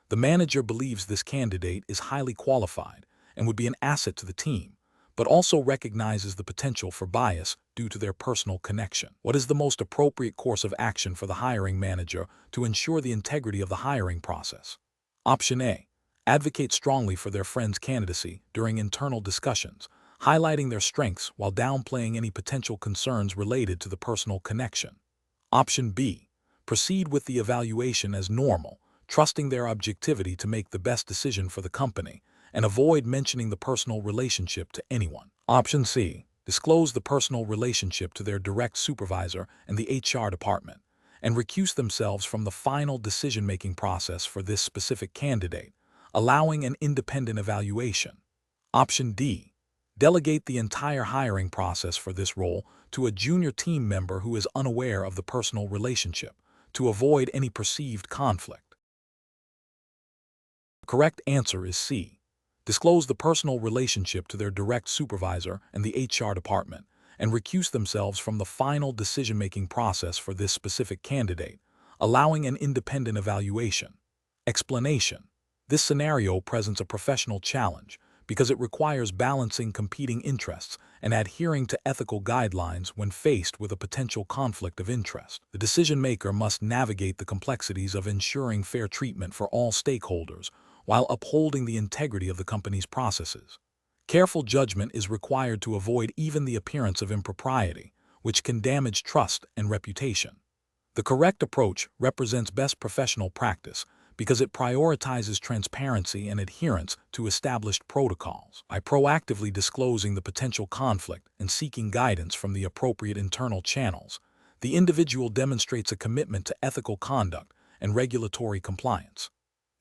The manager believes this candidate is highly qualified and would be an asset to the team, but also recognizes the potential for bias due to their personal connection. What is the most appropriate course of action for the hiring manager to ensure the integrity of the hiring process? Option A. Advocate strongly for their friend's candidacy during internal discussions, highlighting their strengths while downplaying any potential concerns related to the personal connection. Option B. Proceed with the evaluation as normal, trusting their objectivity to make the best decision for the company, and avoid mentioning the personal relationship to anyone. Option C. Disclose the personal relationship to their direct supervisor and the HR department, and recuse themselves from the final decision-making process for this specific candidate, allowing an independent evaluation. Option D. Delegate the entire hiring process for this role to a junior team member who is unaware of the personal relationship, to avoid any perceived conflict. The correct answer is C. Disclose the personal relationship to their direct supervisor and the HR department, and recuse themselves from the final decision-making process for this specific candidate, allowing an independent evaluation. Explanation. This scenario presents a professional challenge because it requires balancing competing interests and adhering to ethical guidelines when faced with a potential conflict of interest. The decision-maker must navigate the complexities of ensuring fair treatment for all stakeholders while upholding the integrity of the company's processes. Careful judgment is required to avoid even the appearance of impropriety, which can damage trust and reputation. The correct approach represents best professional practice because it prioritizes transparency and adherence to established protocols. By proactively disclosing the potential conflict and seeking guidance from the appropriate internal channels, the individual demonstrates a commitment to ethical conduct and regulatory compliance.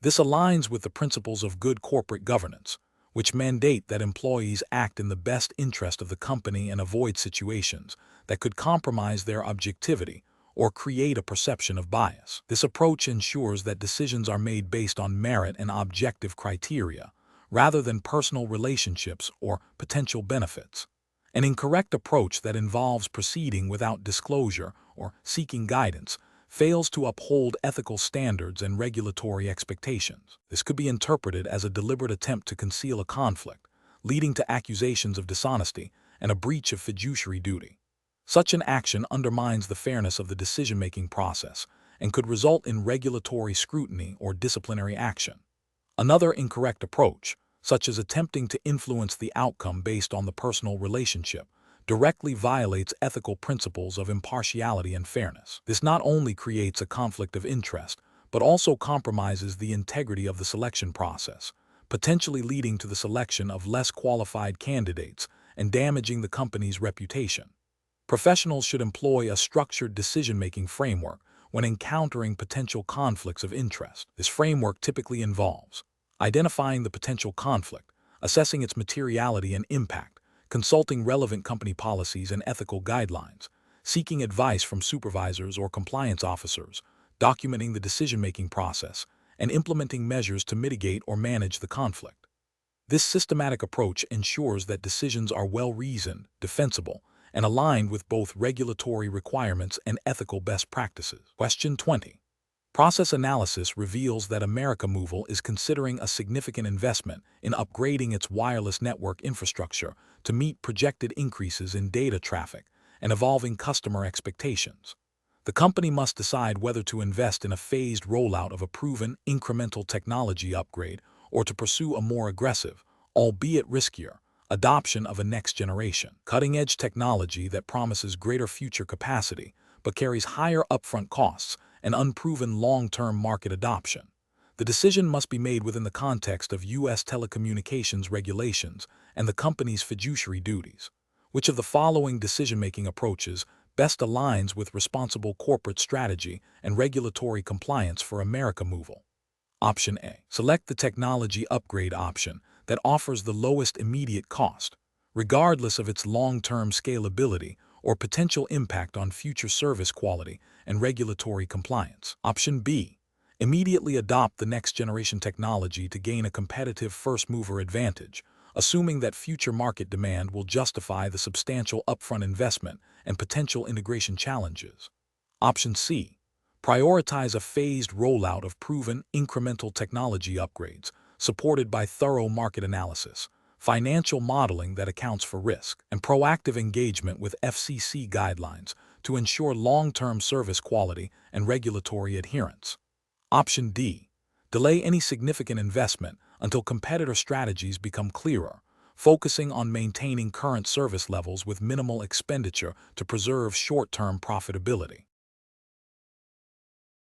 This aligns with the principles of good corporate governance, which mandate that employees act in the best interest of the company and avoid situations that could compromise their objectivity or create a perception of bias. This approach ensures that decisions are made based on merit and objective criteria, rather than personal relationships or potential benefits. An incorrect approach that involves proceeding without disclosure or seeking guidance fails to uphold ethical standards and regulatory expectations. This could be interpreted as a deliberate attempt to conceal a conflict, leading to accusations of dishonesty and a breach of fiduciary duty. Such an action undermines the fairness of the decision-making process and could result in regulatory scrutiny or disciplinary action. Another incorrect approach, such as attempting to influence the outcome based on the personal relationship, directly violates ethical principles of impartiality and fairness. This not only creates a conflict of interest, but also compromises the integrity of the selection process, potentially leading to the selection of less qualified candidates and damaging the company's reputation. Professionals should employ a structured decision-making framework when encountering potential conflicts of interest. This framework typically involves identifying the potential conflict, assessing its materiality and impact, consulting relevant company policies and ethical guidelines, seeking advice from supervisors or compliance officers, documenting the decision-making process, and implementing measures to mitigate or manage the conflict. This systematic approach ensures that decisions are well-reasoned, defensible, and aligned with both regulatory requirements and ethical best practices. Question 20. Process analysis reveals that Movil is considering a significant investment in upgrading its wireless network infrastructure to meet projected increases in data traffic and evolving customer expectations. The company must decide whether to invest in a phased rollout of a proven, incremental technology upgrade or to pursue a more aggressive, albeit riskier, adoption of a next-generation, cutting-edge technology that promises greater future capacity but carries higher upfront costs and unproven long-term market adoption. The decision must be made within the context of U.S. telecommunications regulations and the company's fiduciary duties. Which of the following decision-making approaches best aligns with responsible corporate strategy and regulatory compliance for Movil? Option A. Select the technology upgrade option that offers the lowest immediate cost, regardless of its long-term scalability or potential impact on future service quality and regulatory compliance. Option B. Immediately adopt the next-generation technology to gain a competitive first-mover advantage, assuming that future market demand will justify the substantial upfront investment and potential integration challenges. Option C. Prioritize a phased rollout of proven, incremental technology upgrades, supported by thorough market analysis, financial modeling that accounts for risk, and proactive engagement with FCC guidelines to ensure long-term service quality and regulatory adherence. Option D. Delay any significant investment until competitor strategies become clearer, focusing on maintaining current service levels with minimal expenditure to preserve short-term profitability.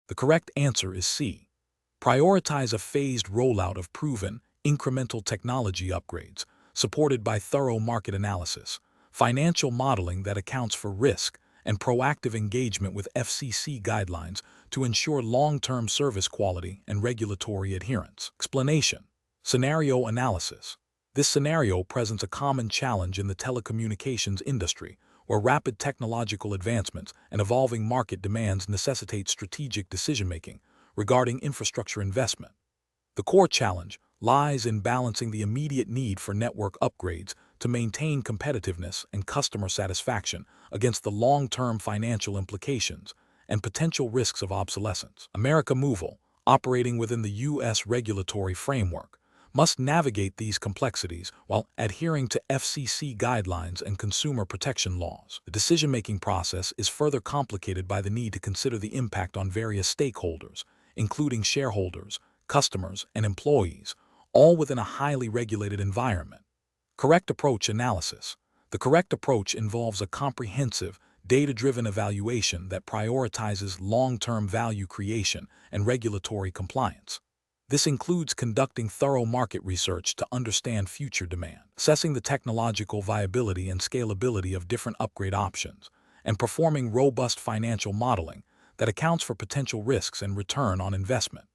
The correct answer is C. Prioritize a phased rollout of proven, incremental technology upgrades, supported by thorough market analysis, financial modeling that accounts for risk, and proactive engagement with FCC guidelines to ensure long-term service quality and regulatory adherence. Explanation. Scenario analysis. This scenario presents a common challenge in the telecommunications industry, where rapid technological advancements and evolving market demands necessitate strategic decision-making regarding infrastructure investment. The core challenge lies in balancing the immediate need for network upgrades to maintain competitiveness and customer satisfaction against the long-term financial implications and potential risks of obsolescence. Movil, operating within the U.S. regulatory framework, must navigate these complexities while adhering to FCC guidelines and consumer protection laws. The decision-making process is further complicated by the need to consider the impact on various stakeholders, including shareholders, customers, and employees, all within a highly regulated environment. Correct approach analysis. The correct approach involves a comprehensive, data-driven evaluation that prioritizes long-term value creation and regulatory compliance. This includes conducting thorough market research to understand future demand, assessing the technological viability and scalability of different upgrade options, and performing robust financial modeling that accounts for potential risks and return on investment.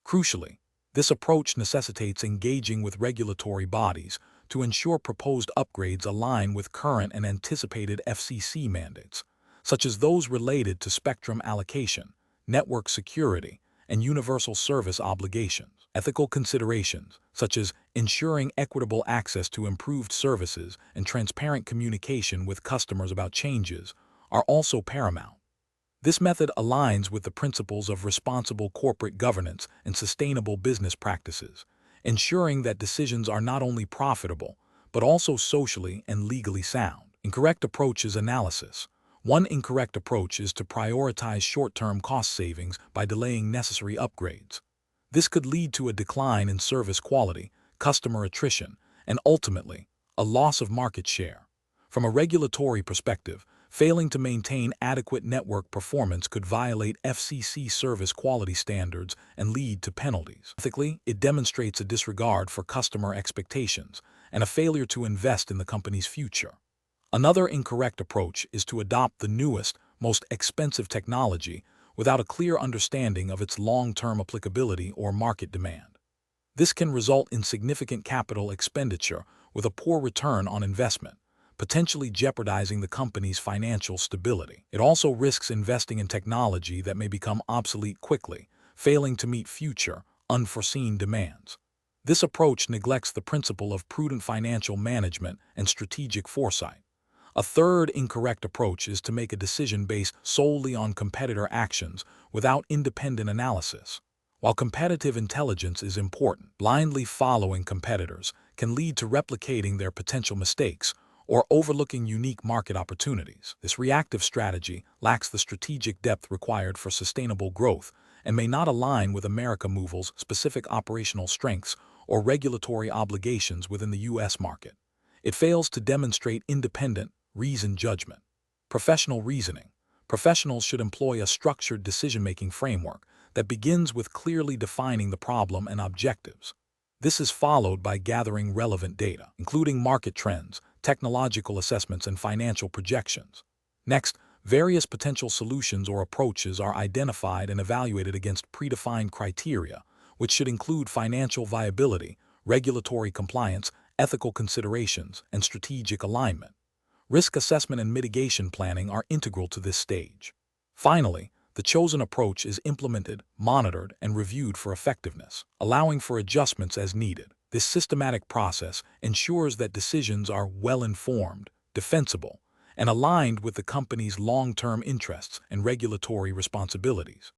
Crucially, this approach necessitates engaging with regulatory bodies to ensure proposed upgrades align with current and anticipated FCC mandates, such as those related to spectrum allocation, network security, and universal service obligations. Ethical considerations, such as ensuring equitable access to improved services and transparent communication with customers about changes, are also paramount. This method aligns with the principles of responsible corporate governance and sustainable business practices, ensuring that decisions are not only profitable, but also socially and legally sound. Incorrect approach is analysis. One incorrect approach is to prioritize short-term cost savings by delaying necessary upgrades. This could lead to a decline in service quality, customer attrition, and ultimately, a loss of market share. From a regulatory perspective, failing to maintain adequate network performance could violate FCC service quality standards and lead to penalties. Ethically, it demonstrates a disregard for customer expectations and a failure to invest in the company's future. Another incorrect approach is to adopt the newest, most expensive technology without a clear understanding of its long-term applicability or market demand. This can result in significant capital expenditure with a poor return on investment, potentially jeopardizing the company's financial stability. It also risks investing in technology that may become obsolete quickly, failing to meet future, unforeseen demands. This approach neglects the principle of prudent financial management and strategic foresight. A third incorrect approach is to make a decision based solely on competitor actions without independent analysis. While competitive intelligence is important, blindly following competitors can lead to replicating their potential mistakes or overlooking unique market opportunities. This reactive strategy lacks the strategic depth required for sustainable growth and may not align with Movil's specific operational strengths or regulatory obligations within the U.S. market. It fails to demonstrate independent, reasoned judgment. Professional reasoning. Professionals should employ a structured decision-making framework that begins with clearly defining the problem and objectives. This is followed by gathering relevant data, including market trends, technological assessments, and financial projections. Next, various potential solutions or approaches are identified and evaluated against predefined criteria, which should include financial viability, regulatory compliance, ethical considerations, and strategic alignment. Risk assessment and mitigation planning are integral to this stage. Finally, the chosen approach is implemented, monitored, and reviewed for effectiveness, allowing for adjustments as needed. This systematic process ensures that decisions are well-informed, defensible, and aligned with the company's long-term interests and regulatory responsibilities.